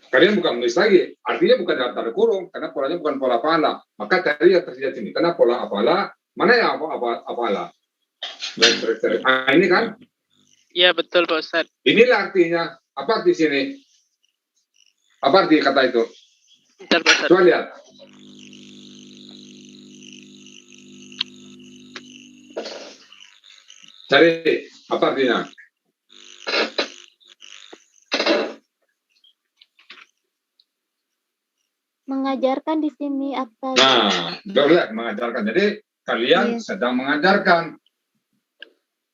Kalian bukan menulis lagi. Artinya bukan dalam tanda kurung karena polanya bukan pola fa'ala. Maka cari yang tersedia sini. Karena pola af'ala, mana yang af'ala? Ini kan? Iya betul Pak Ustaz. Inilah artinya. Apa arti sini? Apa arti kata itu? Bentar, Pak Ustaz. Coba lihat. Cari apa artinya? Mengajarkan di sini apa? Nah, lihat mengajarkan. Jadi kalian sedang mengajarkan.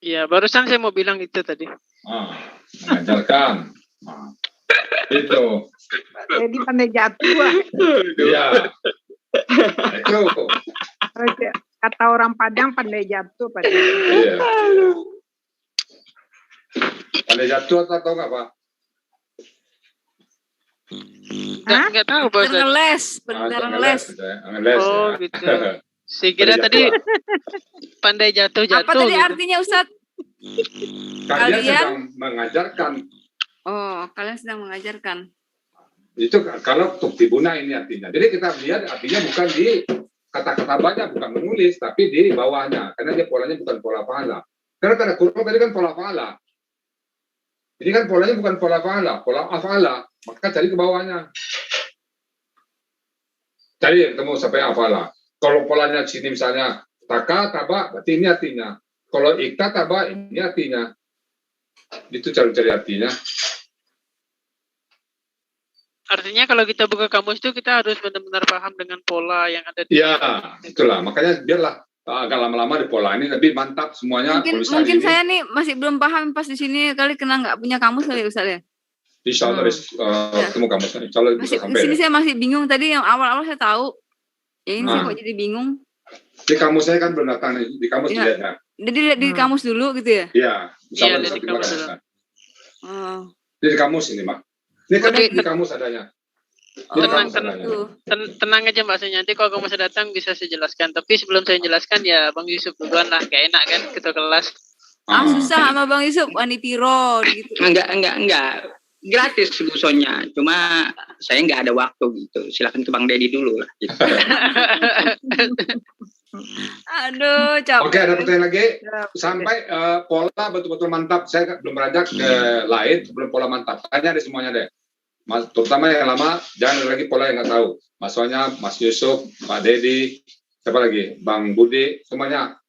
Iya, barusan saya mau bilang itu tadi. Mengajarkan. Itu. Jadi pandai jatuh. Iya. Itu. Kata orang Padang pandai jatuh. Iya. Pandai jatuh atau enggak, Pak? Enggak tahu, Pak. Bener ngeles. Oh, gitu. Saya kira tadi pandai jatuh. Apa tadi gitu. artinya Ustadz? Kalian sedang mengajarkan. Oh, kalian sedang mengajarkan. Itu kalau tuktibuna ini artinya. Jadi kita lihat artinya bukan di kata-kata banyak, bukan menulis, tapi di bawahnya. Karena dia polanya bukan pola fa'ala. Karena tanda kurung tadi kan pola fa'ala. Ini kan polanya bukan pola fa'ala, pola af'ala. Maka cari ke bawahnya. Cari ketemu sampai af'ala. Kalau polanya sini misalnya taka, taba, berarti ini artinya. Kalau ikta, taba, ini artinya. Itu cari-cari artinya. Artinya kalau kita buka kamus itu kita harus benar-benar paham dengan pola yang ada di. Ya, itulah. Makanya biarlah agak lama-lama di pola ini, tapi mantap semuanya. Mungkin saya nih masih belum paham pas di sini kali kena nggak punya kamus kali Ustaz ya. Insya Allah ketemu kamusnya. Insya Allah bisa sampai. Di sini saya masih bingung tadi yang awal-awal saya tahu. Ya ini saya kok jadi bingung. Di kamus saya kan belum datang di kamus dilihatnya. Jadi lihat di kamus dulu gitu ya? Iya. Iya, di kamus dulu. Di kamus ini, Mak. Ini kan di kamus adanya. Tenang aja Mbak Saya, nanti kalau kamu saya datang bisa saya jelaskan. Tapi sebelum saya jelaskan ya Bang Yusuf duluan lah, gak enak kan ketua kelas. Susah sama Bang Yusuf, wanitiro gitu. Enggak. Gratis busonya, cuma saya nggak ada waktu gitu. Silakan ke Bang Dedi dulu lah. Gitu. Aduh, capek. Oke, ada pertanyaan lagi? Sampai pola betul-betul mantap. Saya belum beranjak ke lain sebelum pola mantap. Tanya deh semuanya deh. Terutama yang lama, jangan lagi pola yang nggak tahu. Maksudnya Mas Yusuf, Pak Dedi, siapa lagi? Bang Budi, semuanya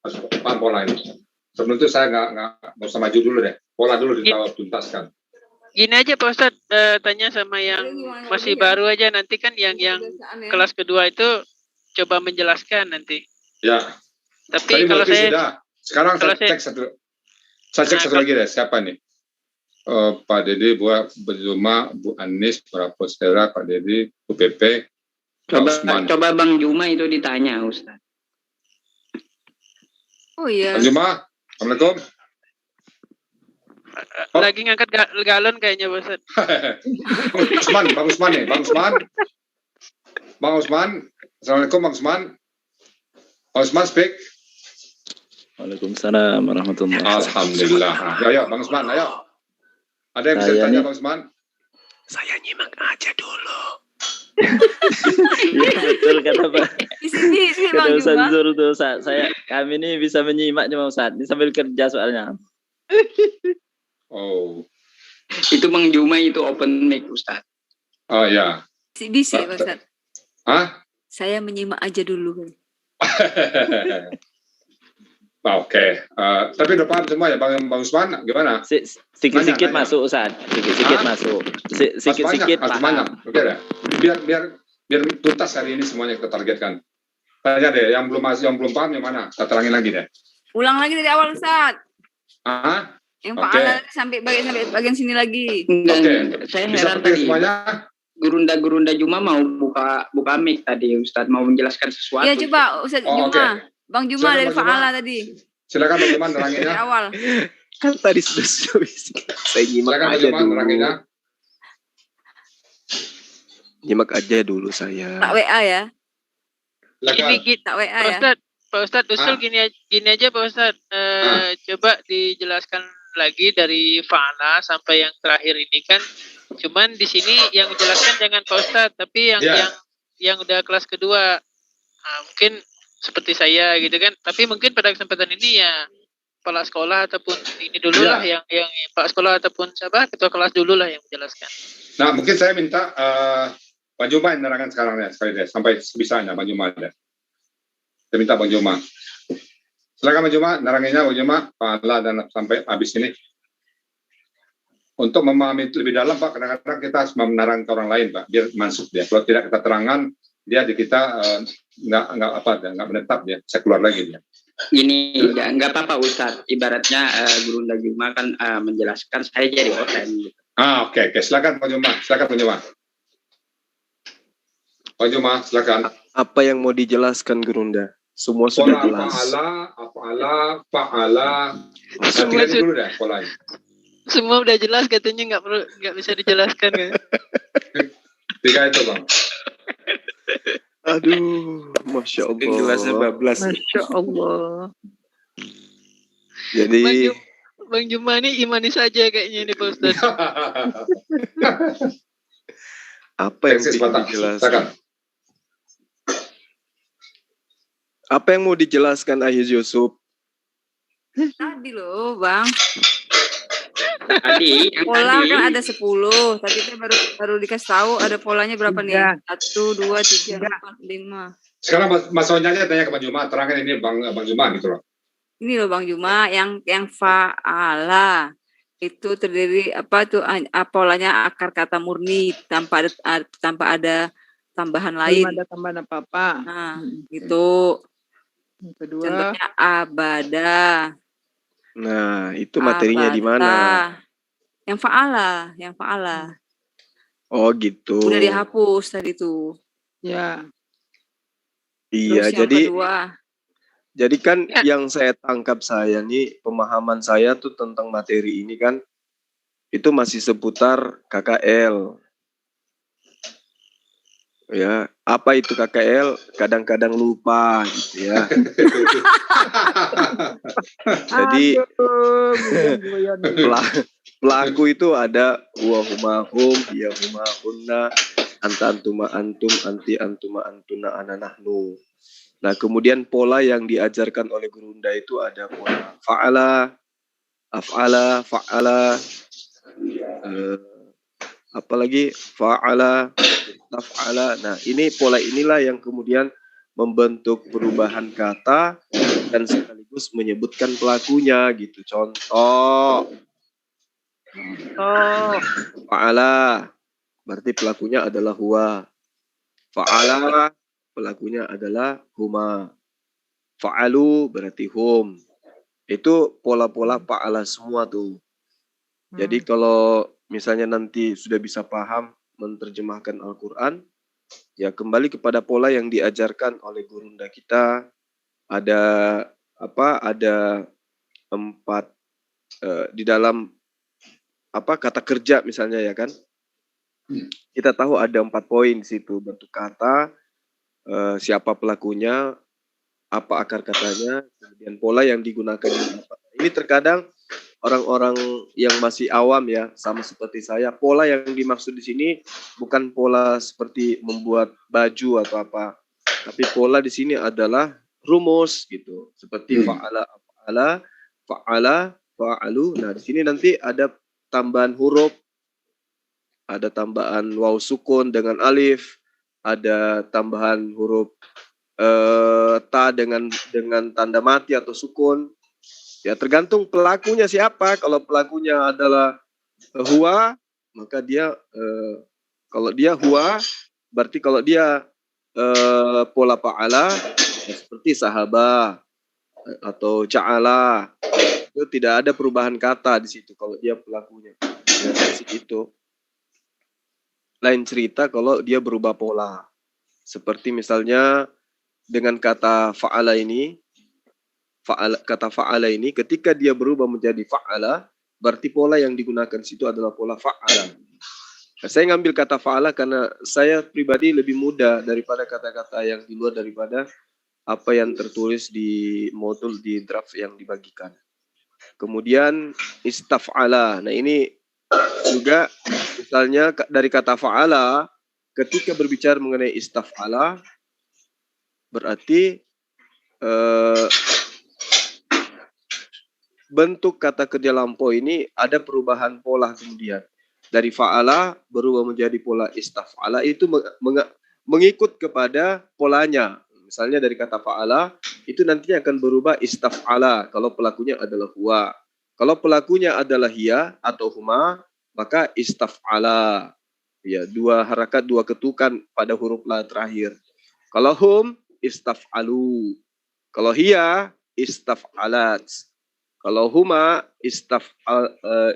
paham pola ini. Sebelum itu saya nggak usah maju dulu deh. Pola dulu dituntaskan. Gini aja Pak Ustadz, tanya sama yang masih baru aja, nanti kan yang kelas kedua itu coba menjelaskan nanti. Ya. Tapi kalau saya sudah. Sekarang saya cek Saya cek satu lagi deh, siapa nih? Pak Dedi, Bu Juma, Bu Anis, para Postera, Pak Dedi, Bu Pepe, Coba Bang Juma itu ditanya, Ustaz. Oh iya. Bang Juma, Assalamualaikum. Lagi ngangkat galon kayaknya, Ustaz. Bang Usman nih, Bang Usman. Assalamualaikum, Bang Usman. Bang Usman, speak. Waalaikumsalam warahmatullahi wabarakatuh. Alhamdulillah. Ayo, Bang Usman, ayo. Ada yang bisa ditanya, Bang Usman? Saya nyimak aja dulu. Iya betul kata Pak. Di sini Bang Ustaz Juma. Zur tuh, kami ini bisa menyimak cuma Ustaz, ini sambil kerja soalnya. Oh. Itu Bang Juma itu open mic, Ustaz. Oh ya. Bisi Pak Ustaz. Hah? Saya menyimak aja dulu. Oke. Tapi udah paham semua ya, Bang Usman, gimana? Sikit-sikit masuk Ustaz, sikit-sikit masuk. Sikit-sikit paham. Oke deh. Biar tuntas hari ini semuanya kita targetkan. Tanya deh, yang belum paham yang mana? Kita terangin lagi deh. Ulang lagi dari awal Ustaz. Yang Pak Ala sampai bagian sini lagi. Oke. Saya heran tadi. Semuanya? Gurunda Juma mau buka mic tadi, Ustaz mau menjelaskan sesuatu. Iya coba Ustaz Juma. Okay. Bang Juma dari Fa'ala tadi. Silakan Bang Juma neranginnya. Dari awal. Kan tadi sudah saya nyimak silakan aja dulu. Neranginnya. Nyimak aja dulu saya. Tak WA ya. Ini tak WA ya. Pak Ustadz usul gini aja Pak Ustadz. Coba dijelaskan lagi dari Fa'ala sampai yang terakhir ini kan. Cuman di sini yang menjelaskan jangan Pak Ustadz, tapi yang udah kelas kedua. Mungkin seperti saya gitu kan, tapi mungkin pada kesempatan ini ya kepala sekolah ataupun ini dulu lah yang kepala sekolah ataupun siapa ketua kelas dulu lah yang menjelaskan. Nah mungkin saya minta Pak Juma yang menerangkan sekarang ya sekali deh sampai sebisanya Pak Juma deh. Saya minta Bang Juma. Silakan Bang Juma neranginnya Bang Juma Fa'ala dan sampai habis ini. Untuk memahami lebih dalam Pak, kadang-kadang kita harus menerangkan ke orang lain Pak, biar masuk dia. Kalau tidak kita terangkan dia di kita nggak menetap dia, saya keluar lagi dia. Ini nggak apa-apa Ustaz, ibaratnya Gurunda Juma kan menjelaskan saya jadi OTM. Gitu. Oke. Silakan Pak Juma, Pak Juma, silakan. Apa yang mau dijelaskan Gurunda? Semua sudah jelas. Fa'ala. Tiga dulu deh polanya. Semua udah jelas katanya nggak bisa dijelaskan kan? Tiga itu Bang. Aduh, Masya Allah. Jelasnya bablas. Masya Allah. Jadi Bang Juma ini imani saja kayaknya ini Pak Ustaz. Apa yang dijelaskan? Apa yang mau dijelaskan Ahiz Yusuf? Tadi loh Bang. Pola kan ada 10, tapi kita baru dikasih tahu ada polanya berapa nih? 1, 2, 3, 4, 5. Sekarang Mas Sonyanya tanya ke Bang Juma, terangkan ini Bang Juma gitu loh. Ini loh Bang Juma, yang Fa'ala itu terdiri apa tuh? Polanya akar kata murni tanpa ada tambahan lain. Belum ada tambahan apa-apa. Nah, gitu. Yang kedua. Contohnya abada. Nah, itu materinya di mana? Yang Fa'ala. Oh, gitu. Udah dihapus tadi tuh. Ya. Iya, jadi kan yang saya tangkap nih, pemahaman saya tuh tentang materi ini kan itu masih seputar KKL. Ya, apa itu KKL? Kadang-kadang lupa gitu ya. Jadi pelaku itu ada huwa huma hum, ya huma hunna, anta antuma antum, anti antuma antuna ana nahnu. Nah, kemudian pola yang diajarkan oleh Gurunda itu ada pola fa'ala, af'ala, fa'ala, apalagi fa'ala, taf'ala. Nah, ini pola inilah yang kemudian membentuk perubahan kata dan sekaligus menyebutkan pelakunya gitu. Contoh. Fa'ala berarti pelakunya adalah huwa. Fa'ala pelakunya adalah huma. Fa'alu berarti hum. Itu pola-pola fa'ala semua tuh. Jadi kalau misalnya nanti sudah bisa paham menerjemahkan Al-Quran, ya kembali kepada pola yang diajarkan oleh gurunda kita. Ada ada 4 di dalam kata kerja misalnya ya kan. Kita tahu ada 4 poin di situ, bentuk kata, siapa pelakunya, apa akar katanya, kemudian pola yang digunakan. Ini terkadang orang-orang yang masih awam ya, sama seperti saya, pola yang dimaksud di sini bukan pola seperti membuat baju atau apa, tapi pola di sini adalah rumus gitu, seperti fa'ala, fa'alu. Nah, di sini nanti ada tambahan huruf, ada tambahan waw sukun dengan alif, ada tambahan huruf ta dengan tanda mati atau sukun. Ya tergantung pelakunya siapa. Kalau pelakunya adalah huwa, maka dia kalau dia huwa, berarti kalau dia pola fa'ala ya seperti sahabah atau ja'ala, itu tidak ada perubahan kata di situ kalau dia pelakunya. Ya, itu. Lain cerita kalau dia berubah pola. Seperti misalnya dengan kata fa'ala ini, kata fa'ala ini ketika dia berubah menjadi fa'ala, berarti pola yang digunakan situ adalah pola fa'ala. Nah, saya ngambil kata fa'ala karena saya pribadi lebih mudah daripada kata-kata yang di luar daripada apa yang tertulis di modul di draft yang dibagikan. Kemudian istaf'ala. Nah, ini juga misalnya dari kata fa'ala, ketika berbicara mengenai istaf'ala, berarti bentuk kata kerja lampau ini ada perubahan pola kemudian. Dari fa'ala berubah menjadi pola istaf'ala, itu mengikut kepada polanya. Misalnya dari kata fa'ala, itu nantinya akan berubah istaf'ala kalau pelakunya adalah huwa. Kalau pelakunya adalah hiya atau huma, maka istaf'ala. Ya, 2 harakat, 2 ketukan pada huruf la terakhir. Kalau hum, istaf'alu. Kalau hiya, istaf'alat. Kalau huma,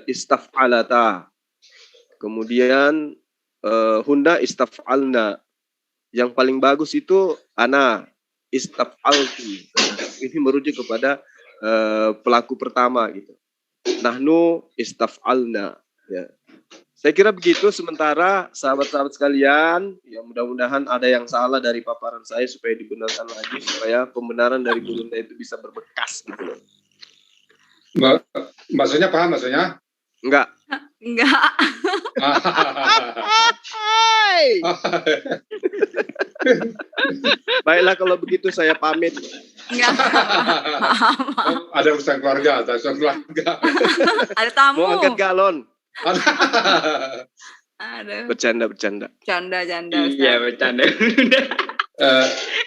istaf'alata. Kemudian hunda, istaf'alna. Yang paling bagus itu ana, istaf'altu. Ini merujuk kepada pelaku pertama gitu. Nahnu, istaf'alna. Ya. Saya kira begitu. Sementara sahabat-sahabat sekalian, ya mudah-mudahan ada yang salah dari paparan saya supaya dibenarkan lagi, supaya pembenaran dari gurunda itu bisa berbekas gitu loh. Maksudnya paham maksudnya? Enggak. Baiklah kalau begitu saya pamit. Enggak. Ada urusan keluarga, Ada tamu. Mau angkat galon. Ada. Bercanda. Canda. Iya, bercanda.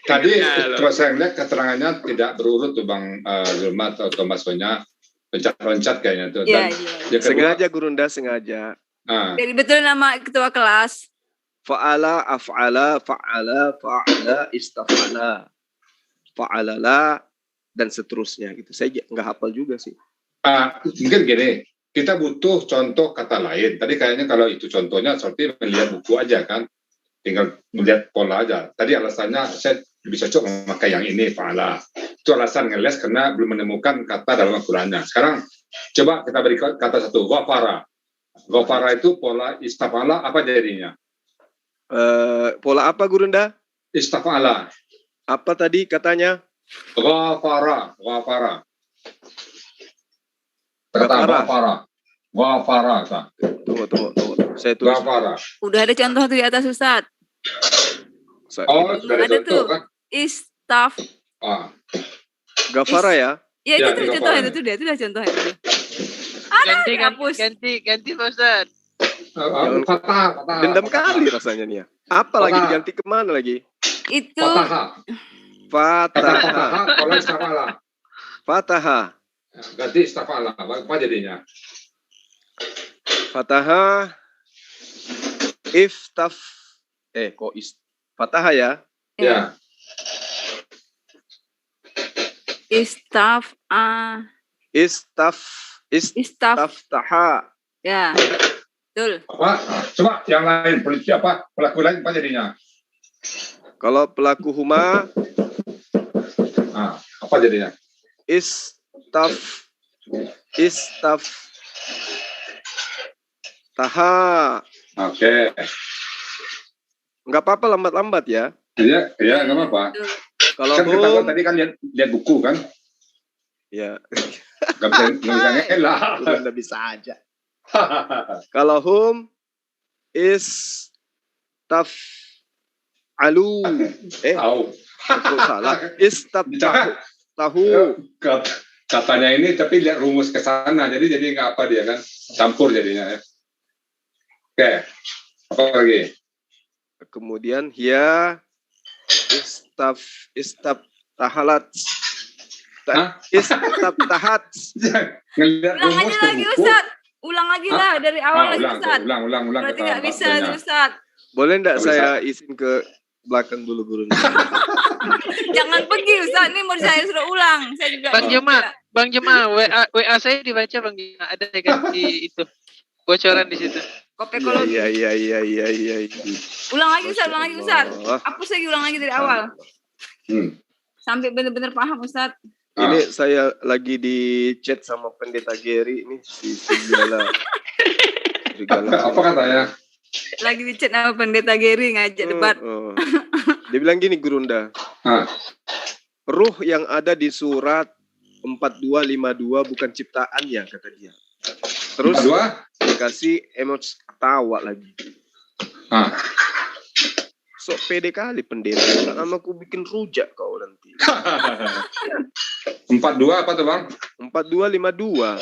Tadi kalau saya lihat keterangannya tidak berurut tuh Bang Zulmat atau Mas-nya loncat kayaknya tuh. Iya. Sengaja gurunda, sengaja. Jadi betul nama ketua kelas. Fa'ala, af'ala, fa'ala, istaf'ala, fa'alala, dan seterusnya gitu. Saya nggak hafal juga sih. Mungkin gini, kita butuh contoh kata lain. Tadi kayaknya kalau itu contohnya seperti melihat buku aja kan, tinggal melihat pola aja. Tadi alasannya saya lebih cocok memakai yang ini, fa'ala. Itu alasan ngeles karena belum menemukan kata dalam Al-Qur'annya. Sekarang coba kita beri kata satu, ghafara. Ghafara itu pola istaf'ala apa jadinya? Pola apa gurunda? Istaf'ala. Apa tadi katanya? Ghafara. Tunggu. Saya tulis. Ghafara. Udah ada contoh tuh di atas Ustaz. Sudah ada contoh kan? Istaf. Ghafara ya? Ya itu contohnya itu dia, itu udah contohnya. Ganti Pak Ustaz. Fatah. Dendam kali rasanya nih ya. Apa lagi diganti kemana lagi? Itu. Fatah. Fataha. Ganti istafala. Apa jadinya? Fataha. Fataha ya? Ya. istaftaha. Ya, betul. Apa? Coba yang lain, pelaku lain apa jadinya? Kalau pelaku huma, apa jadinya? Istaftaha. Oke. Enggak apa-apa lambat-lambat ya. Iya, nggak apa-apa. Kalau kan kita kan tadi kan lihat buku kan? Ya. Nggak bisa ngelak. Nggak bisa aja. Kalau hum alu salah tahu katanya ini tapi lihat rumus ke sana jadi nggak apa dia kan campur jadinya ya. Oke, apa lagi? Kemudian ya istaftahalat istaftahat. Ulang aja lagi Ustaz. Ulang lagi lah dari awal lagi Ustaz. Ulang. Berarti nggak bisa Ustaz. Boleh nggak saya izin ke belakang dulu gurunya? Jangan pergi Ustaz, ini mau saya suruh ulang. Saya juga. Bang Jemaah, WA saya dibaca Bang Jemaah, ada saya ganti itu bocoran di situ. Kopekologi. Iya. Ulang lagi Ustaz. Hapus lagi, ulang lagi dari awal. Sampai benar-benar paham Ustaz. Ini saya lagi di chat sama pendeta Geri ini si Serigala. Apa katanya? Lagi di chat sama pendeta Geri ngajak debat. Dia bilang gini Gurunda. Ruh yang ada di surat 4252 bukan ciptaannya kata dia. Terus dikasih emoji ketawa lagi. Sok pede kali pendeta. Sama aku bikin rujak kau nanti. 42 apa tuh Bang? 4252.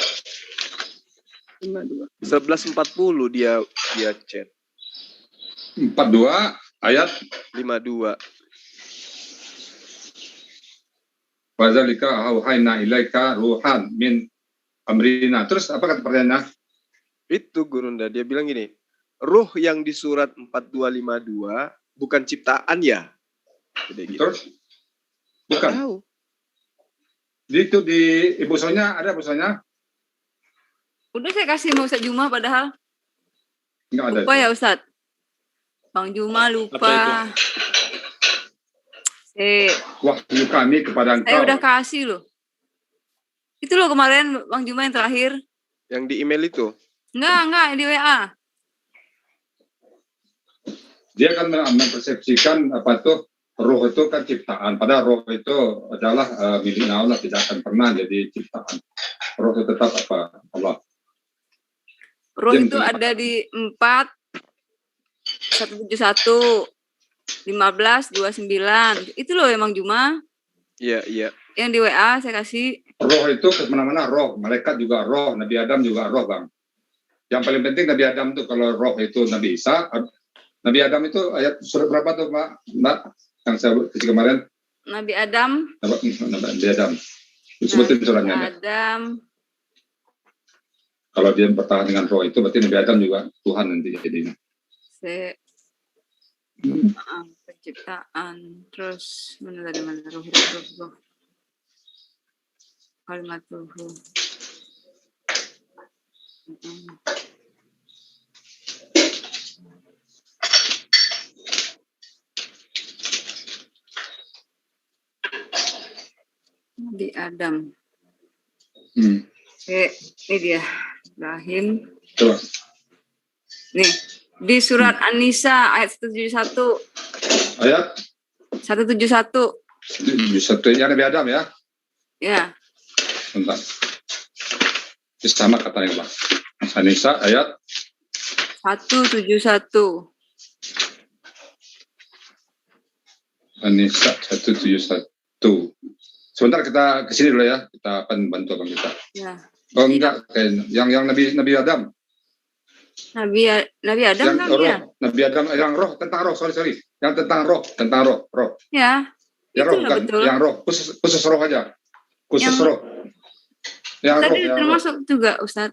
11.40 dia chat. 42 ayat 52. Wazalika auhayna ilaika ruhan min amrina. Terus apa kata pertanyaannya? Itu Gurunda, dia bilang gini. Ruh yang di surat 4252 bukan ciptaan ya? Terus? Bukan. Tahu. Itu di Ibu Sonya ada Ibu Sonya? Udah saya kasih mau Ustaz Juma padahal. Enggak ada. Lupa ya Ustaz. Bang Juma lupa. Wahyu kami kepada engkau. Saya udah kasih loh. Itu loh kemarin Bang Juma yang terakhir. Yang di email itu? Enggak, di WA. Dia kan mempersepsikan apa tuh roh itu kan ciptaan. Padahal roh itu adalah milik Allah, tidak akan pernah jadi ciptaan. Roh itu tetap apa? Allah. Roh itu ada di 4 171 15 29. Itu loh emang Juma. Iya. Yang di WA saya kasih. Roh itu kemana-mana roh. Malaikat juga roh. Nabi Adam juga roh Bang. Yang paling penting Nabi Adam tuh kalau roh itu Nabi Isa. Nabi Adam itu ayat surat berapa tuh Mbak? Yang saya kasih kemarin. Nabi Adam. Nabi Adam. Sebutin suratnya. Nabi Adam. Kalau dia bertahan dengan roh itu berarti Nabi Adam juga Tuhan nanti jadinya. Penciptaan. Terus mana roh. Kalimat roh. Nabi Adam. Ini dia Ibrahim. Coba. Nih di surat An-Nisa ayat 171. Ayat 171. 171 ya Nabi Adam ya. Ya. Bentar. Ini sama katanya Bang. An-Nisa ayat 171. An-Nisa 171. Sebentar kita kesini dulu ya, kita akan bantu Bang kita. Ya. Oh enggak, yang Nabi Adam. Nabi Adam kan ya? Nabi Adam yang roh tentang roh, sorry. Yang tentang roh. Ya. Ya roh kan, betul. yang roh, khusus roh aja. Khusus roh. Yang tadi roh, termasuk roh. Juga Ustaz.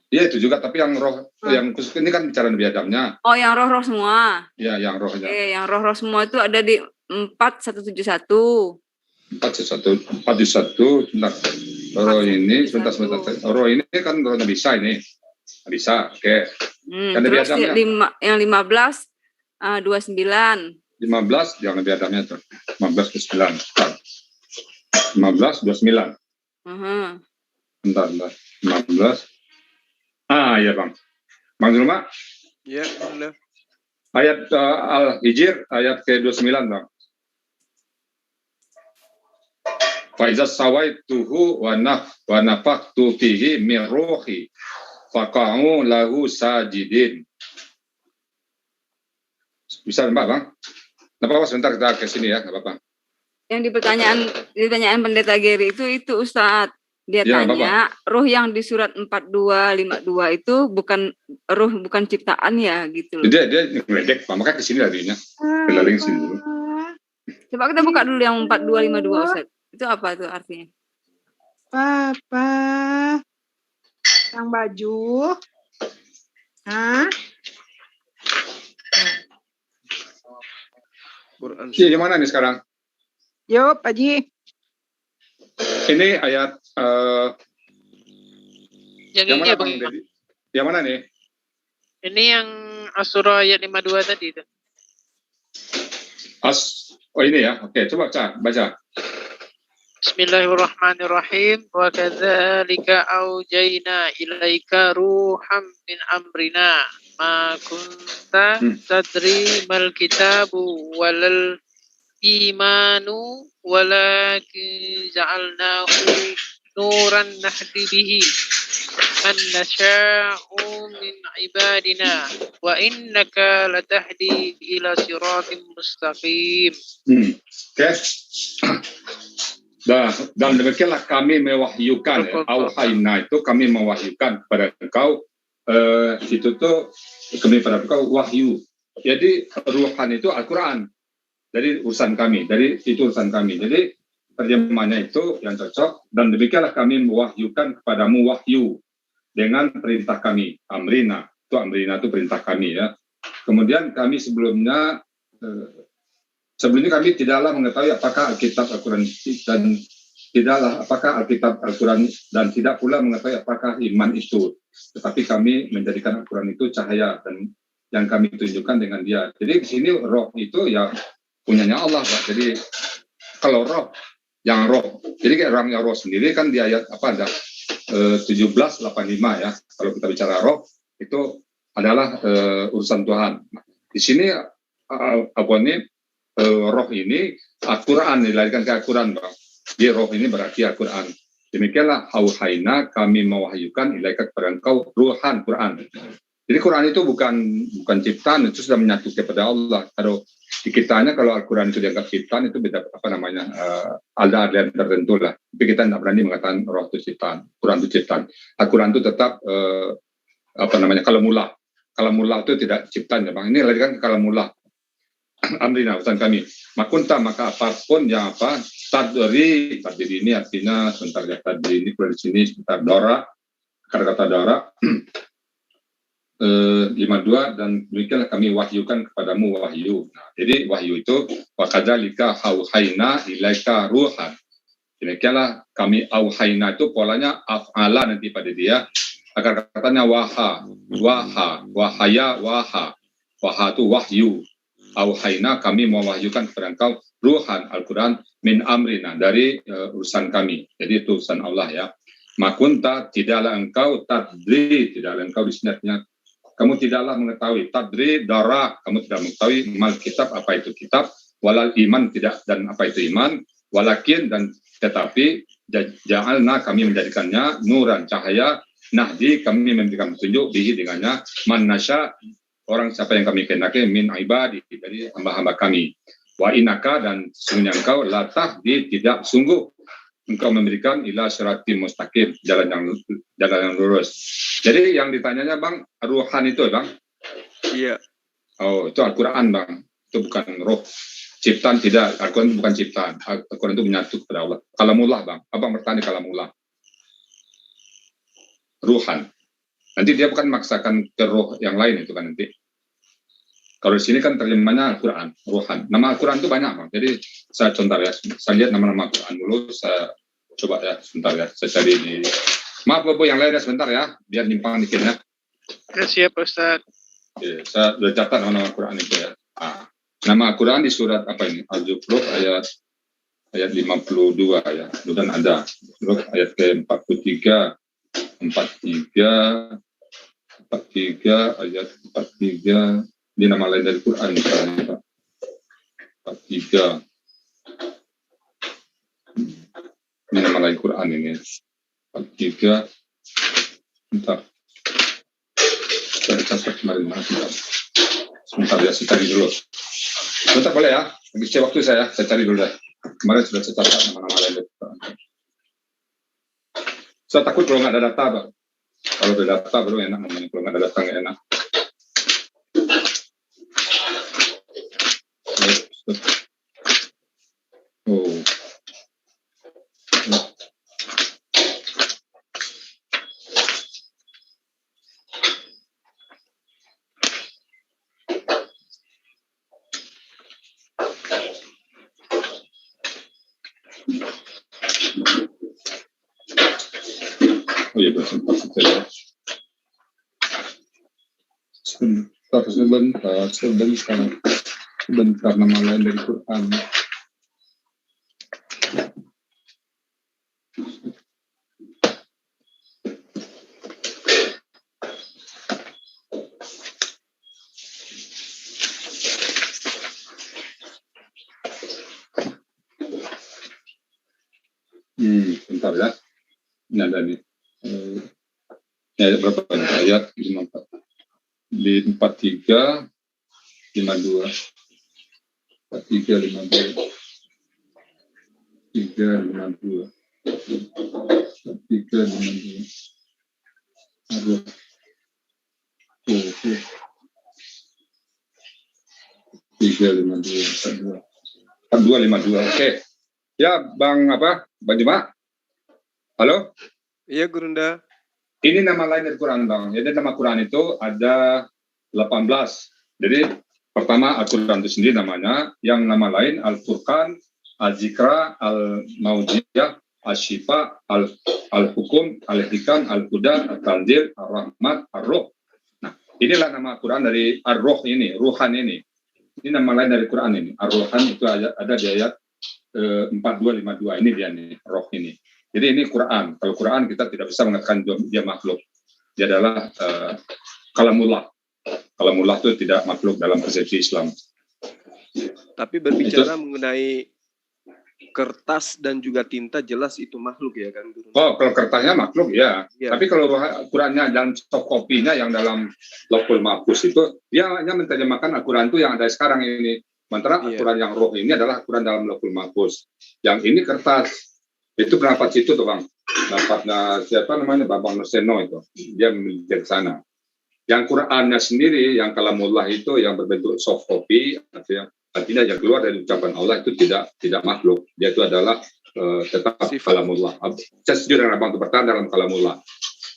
Iya itu juga, tapi yang roh, yang khusus ini kan bicara Nabi Adamnya. Oh, yang roh semua. Iya, yang rohnya. Yang roh semua itu ada di 4171. 41, bentar. Roh ini sebentar. Roh ini kan roh bisa ini. Bisa, oke. Kan terus yang 15 29. 15 jangan Nabi Adamnya tuh. 15 ke 9. 15 29. Bentar. 15. Ya Bang. Bang Zulma? Ya, benar. Ayat Al-Hijr ayat ke-29 Bang. Faiza sawaituhu wa nafaktu fihi min ruhi faqa'u lahu sajidin. Bisa Mbak Bang? Nggak apa-apa sebentar kita ke sini ya, nggak apa-apa. Yang ditanyaan Pendeta Geri itu Ustadz. Dia tanya, roh yang di surat 4252 itu bukan roh, bukan ciptaan ya gitu loh. Dia ngeledek, makanya ke sini larinya. Keliling sini dulu. Coba kita buka dulu yang 4252 Ustadz. Itu apa itu artinya? Papa. Yang baju. Iya, gimana nih sekarang? Yuk, Pak Haji. Ini ayat yang mana Bang? Yang mana nih? Ini yang Asura ayat 52 tadi itu. Ini ya. Oke, coba baca. Bismillahirrahmanirrahim. Wa kadzalika aujaina ilaika ruham min amrina ma kunta tadri mal kitabu walal imanu walakin ja'alnahu nuran nahdi bihi man nasha'u min ibadina wa innaka latahdi ila siratim mustaqim. Oke. Dan demikianlah kami mewahyukan auhayna itu kami mewahyukan kepada engkau itu tuh kami pada engkau wahyu. Jadi ruhan itu Al-Quran. Dari urusan kami, Jadi terjemahannya itu yang cocok. Dan demikianlah kami mewahyukan kepadamu wahyu dengan perintah kami. Amrina itu perintah kami ya. Kemudian kami sebelumnya kami tidaklah mengetahui apakah Alkitab Al-Quran dan tidak pula mengetahui apakah iman itu. Tetapi kami menjadikan Al-Quran itu cahaya dan yang kami tunjukkan dengan dia. Jadi di sini roh itu ya punyanya Allah, Pak. Jadi kalau roh, jadi kayak orang yang roh sendiri kan di ayat ada 17:85 ya. Kalau kita bicara roh itu adalah urusan Tuhan. Di sini roh ini Al-Quran dilahirkan ke Al-Quran, Pak. Jadi roh ini berarti Al-Quran. Demikianlah auhayna kami mewahyukan ilaika kepada engkau ruhan Quran. Jadi Quran itu bukan ciptaan, itu sudah menyatu kepada Allah. Kalau di kitanya kalau Al-Quran itu dianggap ciptaan itu beda ada yang tertentu lah. Tapi kita tidak berani mengatakan roh itu ciptaan, Quran itu ciptaan. Al-Quran itu tetap kalamullah. Kalamullah itu tidak ciptaan ya Bang. Ini lagi kan kalamullah. Amrina urusan kami. Makunta maka apapun yang tadri ini artinya sebentar ya tadri ini di sini sebentar dora kata dora 52 dan demikianlah kami wahyukan kepadamu wahyu. Nah, jadi wahyu itu wa kadzalika auhayna ilaika ruhan. Demikianlah kami auhayna itu polanya af'ala nanti pada dia agar katanya wahaya itu wahyu. Auhayna kami mewahyukan kepada engkau ruhan Al-Quran min amrina dari urusan kami. Jadi itu urusan Allah ya. Makunta tidaklah engkau tadri, tidaklah engkau di sini artinya kamu tidaklah mengetahui tadri dara, kamu tidak mengetahui mal kitab apa itu kitab, walal iman tidak dan apa itu iman, walakin dan tetapi ja'alna kami menjadikannya nuran cahaya, nahdi kami memberikan petunjuk bihi dengannya man nasya orang siapa yang kami kehendaki min ibadi dari hamba-hamba kami. Wa innaka dan sungguhnya engkau la tahdi tidak sungguh engkau memberikan ila siratim mustaqim jalan yang lurus. Jadi yang ditanyanya Bang, ruhan itu Bang? Iya. Oh, itu Al-Quran Bang. Itu bukan roh. Ciptaan tidak. Al-Quran itu bukan ciptaan. Al-Quran itu menyatu kepada Allah. Kalamullah Bang. Abang bertanya kalamullah. Ruhan. Nanti dia bukan memaksakan ke roh yang lain itu kan nanti. Kalau di sini kan terjemahnya Al-Quran, ruhan. Nama Al-Quran itu banyak Bang. Jadi saya contoh ya. Saya lihat nama-nama Al-Quran dulu. Coba ya, sebentar ya, saya cari di. Maaf Bu, yang lainnya sebentar ya, biar nyimpang dikit ya. Ya, siap Ustaz. Oke, saya sudah catat nama Al-Quran itu ya. Nama Al-Quran di surat apa ini? Al-Zukhruf ayat 52 ya. Dan ada ayat ke-43, 43 ayat 43. Ini nama lain dari Quran misalnya, Pak. 43. Ini nama lain Quran ini. 43. Bentar. Saya catat kemarin. Sebentar ya, saya cari dulu. Bentar boleh ya? Habis waktu saya cari dulu deh. Kemarin sudah saya catat nama-nama lain. Saya takut kalau nggak ada data, Pak. Kalau ada data baru enak namanya. Kalau nggak ada data nggak enak. Oh. Oh iya, sebentar nama lain dari Quran. Bentar ya. Ini ada nih. Ayat berapa nih? Ayat 54. Di 43, 52. 43, 52. 3, 52. 3, 52. Aduh. Oh. 3, 52. 42, 52. Oke. Ya, Bang apa? Bang Juma? Halo? Iya, Gurunda. Ini nama lain dari Quran, Bang. Jadi nama Quran itu ada 18. Jadi pertama Al-Quran itu sendiri namanya, yang nama lain Al-Furqan, Al-Zikra, Al-Maujiyah, Al-Shifa, Al-Hukum, Al-Hikam, Al-Huda, Al-Tanzil, Al-Rahmat, Ar-Ruh. Nah, inilah nama Quran dari Ar-Ruh ini, Ruhan ini. Ini nama lain dari Quran ini. Ar-Ruhan itu ada di ayat 4252. Ini dia nih, Roh ini. Jadi ini Quran. Kalau Quran kita tidak bisa mengatakan dia makhluk. Dia adalah kalamullah. Kalamullah itu tidak makhluk dalam persepsi Islam. Tapi berbicara mengenai kertas dan juga tinta, jelas itu makhluk ya kan, Guru? Oh, kalau kertasnya makhluk ya. Tapi kalau Qurannya dan soft copy-nya yang dalam Lauhul Mahfuz itu, dia hanya menerjemahkan Al-Quran itu yang ada sekarang ini. Sementara Al-Quran yang roh ini adalah Al-Quran dalam Lauhul Mahfuz. Yang ini kertas. Itu pendapat situ tuh, Bang. Pendapatnya siapa namanya? Babang Nurseno itu. Dia memiliki ke sana. Yang Qurannya sendiri, yang kalamullah itu yang berbentuk soft copy, artinya yang keluar dari ucapan Allah itu tidak makhluk. Dia itu adalah tetap kalamullah. Saya setuju dengan Abang itu bertahan dalam kalamullah.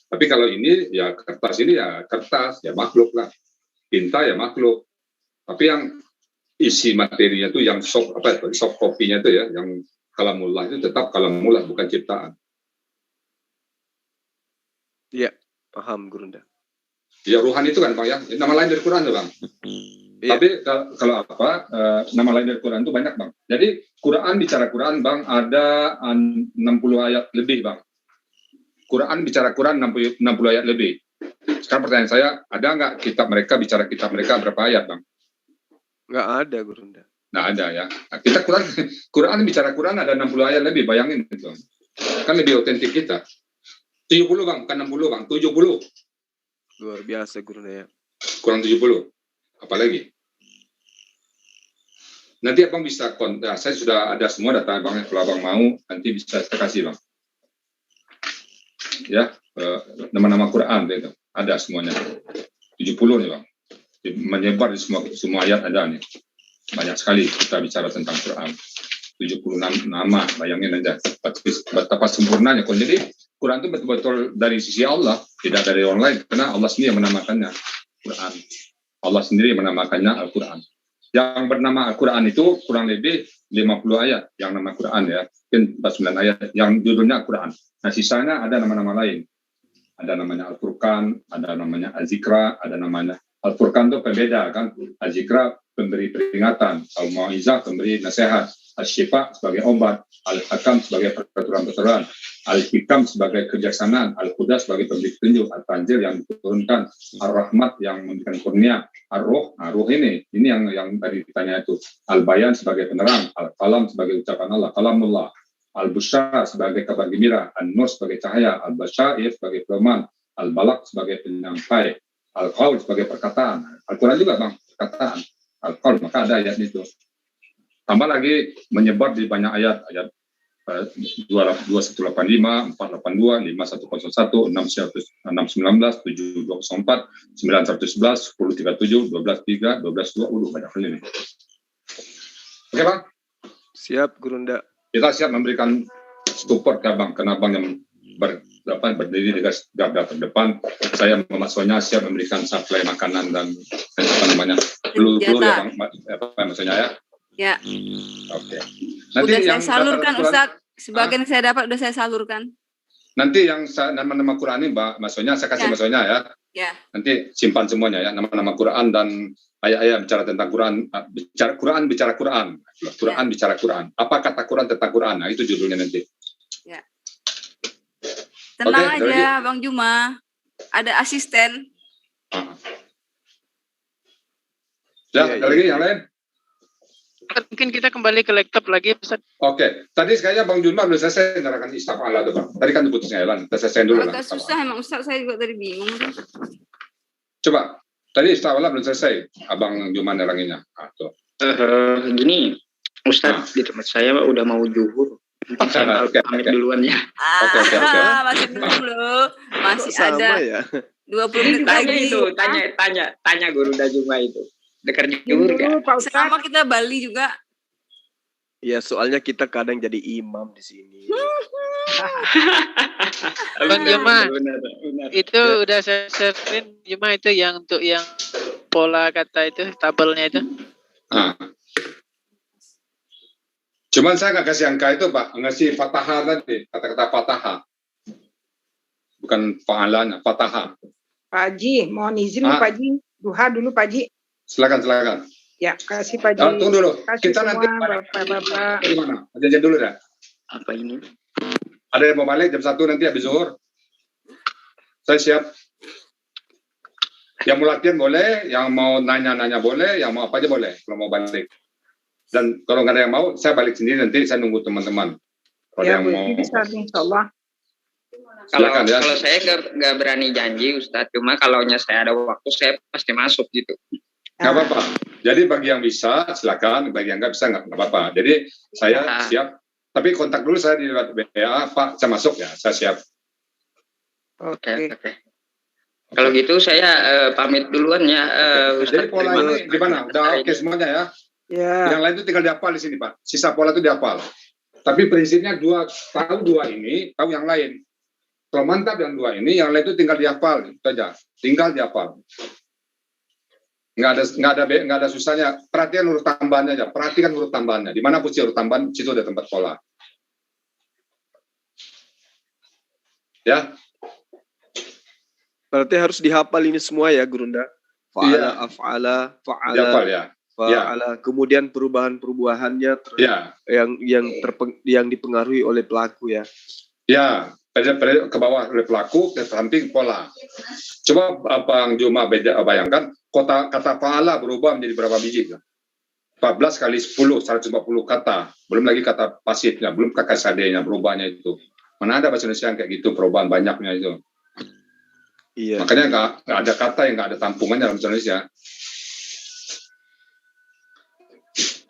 Tapi kalau ini ya kertas ini ya kertas, ya makhluk lah. Tinta ya makhluk. Tapi yang isi materinya itu yang soft copy-nya itu ya, yang kalamullah itu tetap kalamullah, bukan ciptaan. Iya, paham Gurunda. Ya Ruhan itu kan Bang ya, nama lain dari Quran tuh Bang. Ya. Tapi kalau nama lain dari Quran itu banyak Bang. Jadi Quran bicara Quran Bang ada 60 ayat lebih Bang. Quran bicara Quran 60 ayat lebih. Sekarang pertanyaan saya, ada nggak kitab mereka bicara kitab mereka berapa ayat Bang? Nggak ada Gurunda. Nggak ada ya. Nah, kita Quran bicara Quran ada 60 ayat lebih, bayangin Bang. Kan lebih otentik kita. 70 Bang, bukan 60 Bang, 70. Luar biasa Gurunda ya. Kurang 70. Apalagi? Nanti Abang bisa kontak. Saya sudah ada semua data Abang. Kalau Abang mau, nanti bisa saya kasih Bang. Ya, nama-nama Quran itu ada semuanya. 70 nih Bang. Menyebar di semua ayat ada nih. Banyak sekali kita bicara tentang Quran. 76 nama, bayangin aja. Betapa sempurnanya. Jadi Quran itu betul-betul dari sisi Allah, tidak dari orang lain. Karena Allah sendiri yang menamakannya Quran. Allah sendiri menamakannya Al-Quran. Yang bernama Al-Quran itu kurang lebih 50 ayat yang nama Quran ya, mungkin 49 ayat yang judulnya Al-Quran. Nah, sisanya ada nama-nama lain. Ada namanya Al-Furqan, ada namanya Al-Zikra, ada namanya Al-Furqan itu pembeda kan, Al-Zikra pemberi peringatan, Al-Mau'izah pemberi nasihat, Al-Syifa sebagai obat, Al-Hakam sebagai peraturan-peraturan, Al-Hikam sebagai kejaksanaan, Al-Huda sebagai pemberi petunjuk, Al-Tanzil yang diturunkan, Ar-Rahmat yang memberikan kurnia, Ar-Ruh, Ruh ini yang tadi ditanya itu, Al-Bayan sebagai penerang, Al-Qalam sebagai ucapan Allah, Kalamullah, Al-Busyra sebagai kabar gembira, An-Nur sebagai cahaya, Al-Basyair sebagai pedoman, Al-Balak sebagai penyampai, Al-Qaul sebagai perkataan. Al-Quran juga bang, perkataan. Al-Qaul, maka ada ayat itu. Tambah lagi menyebar di banyak ayat 2185, 482, 5101, 619, 724, 9111, 1037, 123, 122, banyak kali ini. Oke bang? Siap, Gurunda. Kita siap memberikan support ke abang, karena abang yang berdiri di garda terdepan. Saya maksudnya siap memberikan supply makanan dan apa namanya peluru ya bang, apa maksudnya ya? Ya. Oke. Nanti udah saya salurkan Ustadz, sebagian saya dapat udah saya salurkan. Nanti yang nama-nama Quran ini mbak, maksudnya saya kasih maksudnya ya. Ya. Nanti simpan semuanya ya, nama-nama Quran dan ayat-ayat bicara tentang Quran, bicara Quran, Quran bicara Quran. Apa kata Quran tentang Quran? Nah, itu judulnya nanti. Ya. Tenang aja, Bang Juma. Ada asisten. Ya, lagi yang lain? Mungkin kita kembali ke laptop lagi, Ustaz. Oke, tadi sekalinya Bang Juma belum selesai menerangkan istafa'ala tuh Bang. Tadi kan diputusnya Elan, kita selesai dulu. Agak susah emang Ustaz, saya juga tadi bingung. Coba, tadi istafa'ala belum selesai, Abang Juma neranginnya. Gini, Ustaz, di tempat saya udah mau zuhur. Saya pamit duluan ya. Oke. Masih dulu, masih ada ya. 20 menit lagi. Itu tanya Guru Dajuma itu. Dekar zuhur ya. Sama kita Bali juga. Ya, soalnya kita kadang jadi imam di sini. Bang Juma, itu udah saya sharein Juma itu yang untuk yang pola kata itu, tabelnya itu. Cuman saya nggak kasih angka itu Pak, ngasih fatahah tadi, kata-kata fatahah. Bukan fa'alanya, fatahah. Pak Haji, mohon izin Pak Haji. Duha dulu Pak Haji. Silakan. Ya, kasih Pak Haji. Tunggu dulu. Kasih kita semua, nanti Bapak-bapak. Gimana? Janjian dulu dah. Apa ini? Ada yang mau balik jam 1 nanti habis zuhur. Saya siap. Yang mau latihan boleh, yang mau nanya-nanya boleh, yang mau apa aja boleh kalau mau balik. Dan kalau nggak ada yang mau, saya balik sendiri nanti saya nunggu teman-teman. Kalau Ya, yang mau. bisa insyaallah. Kalau saya nggak berani janji Ustadz, cuma kalaunya saya ada waktu saya pasti masuk gitu. Nggak apa-apa. Jadi bagi yang bisa silakan, bagi yang nggak bisa nggak apa-apa. Jadi saya siap. Tapi kontak dulu saya di WA, Pak, saya masuk ya, saya siap. Oke. Kalau gitu saya pamit duluan ya. Jadi pola ini gimana? Udah oke semuanya ya? Ya. Yang lain itu tinggal dihafal di sini Pak. Sisa pola itu dihafal. Tapi prinsipnya tahu dua ini, tahu yang lain. Kalau mantap yang dua ini, yang lain itu tinggal dihafal, itu aja. Tinggal dihafal. Nggak ada susahnya. Perhatikan huruf tambahannya aja. Perhatikan huruf tambahannya. Di mana posisi huruf tambahan, situ ada tempat pola. Ya. Berarti harus dihafal ini semua ya, Gurunda. Fa'ala, af'ala, fa'ala. Dihafal ya. Fa'ala. Kemudian perubahan-perubahannya yang dipengaruhi oleh pelaku ya. Ya, ke bawah oleh pelaku, ke samping pola. Coba Bang Juma bayangkan, kata fa'ala berubah menjadi berapa biji? 14 kali 10, 140 kata. Belum lagi kata pasifnya, belum kata sadenya, berubahnya itu. Mana ada bahasa Indonesia yang kayak gitu, perubahan banyaknya itu. Iya. Makanya nggak ada kata yang nggak ada tampungannya dalam bahasa Indonesia.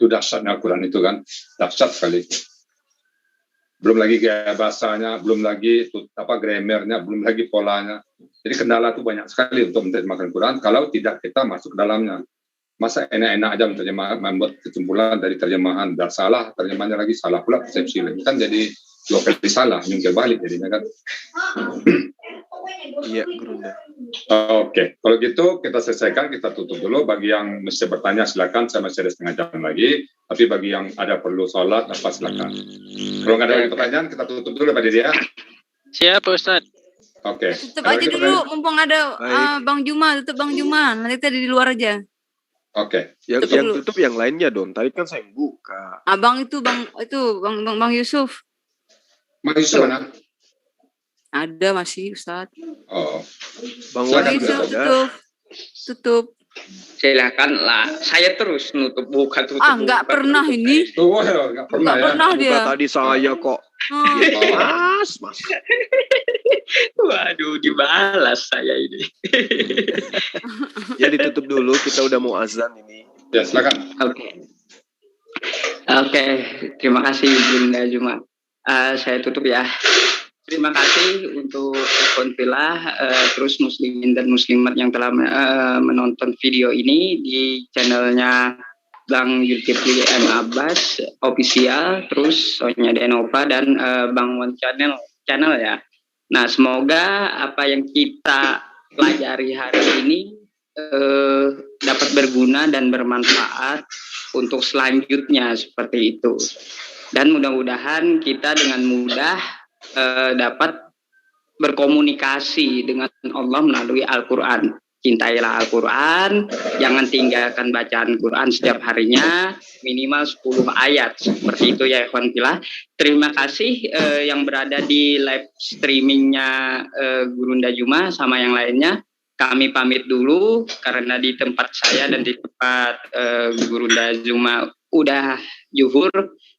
Itu dahsyatnya Al-Quran itu kan, dahsyat sekali. Belum lagi gaya bahasanya, belum lagi grammarnya, belum lagi polanya. Jadi kendala itu banyak sekali untuk menerjemahkan Quran kalau tidak kita masuk ke dalamnya. Masa enak-enak aja membuat kesimpulan dari terjemahan dan salah, terjemahannya lagi salah pula persepsi lagi. Kan jadi dua kali salah, nyungkir balik jadinya kan. Iya, Gurunda. Oke, kalau gitu kita selesaikan, kita tutup dulu. Bagi yang mesti bertanya silakan, saya masih ada setengah jam lagi. Tapi bagi yang ada perlu sholat, apa silakan. Kalau nggak ada lagi pertanyaan, kita tutup dulu Pak Didi ya. Siap Ustaz. Oke. Tutup aja dulu, mumpung ada Bang Juma, tutup Bang Juma. Nanti tadi di luar aja. Oke. Yang tutup yang lainnya dong. Tadi kan saya buka. Abang itu Bang Yusuf. Bang Yusuf mana? Ada masih Ustaz. Oh. Bang Yusuf tutup. Silakan lah. Saya terus nutup buka tutup. Nggak pernah ini. Nggak pernah dia. Tadi saya kok. Mas. Waduh, dibalas saya ini. Ya ditutup dulu, kita udah mau azan ini. Ya, silakan. Oke, terima kasih Bunda Juma. Saya tutup ya. Terima kasih untuk Konfilah, terus muslimin dan muslimat yang telah menonton video ini di channelnya Bang Zulkifli M. Abbas Official, terus Sonya Denova dan Bang Wan Channel ya. Nah, semoga apa yang kita pelajari hari ini dapat berguna dan bermanfaat untuk selanjutnya seperti itu. Dan mudah-mudahan kita dengan mudah dapat berkomunikasi dengan Allah melalui Al-Quran. Cintailah Al-Quran, jangan tinggalkan bacaan Quran setiap harinya, minimal 10 ayat. Seperti itu ya ikhwan fillah. Terima kasih yang berada di live streamingnya Gurunda Juma sama yang lainnya. Kami pamit dulu karena di tempat saya dan di tempat Gurunda Juma udah zuhur,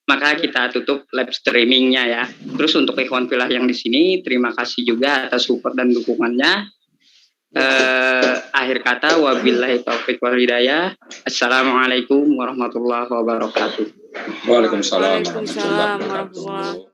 maka kita tutup live streamingnya ya. Terus untuk ikhwan fillah yang di sini, terima kasih juga atas support dan dukungannya. Akhir kata, wabillahi taufiq wal hidayah. Assalamualaikum warahmatullahi wabarakatuh. Waalaikumsalam warahmatullahi wabarakatuh.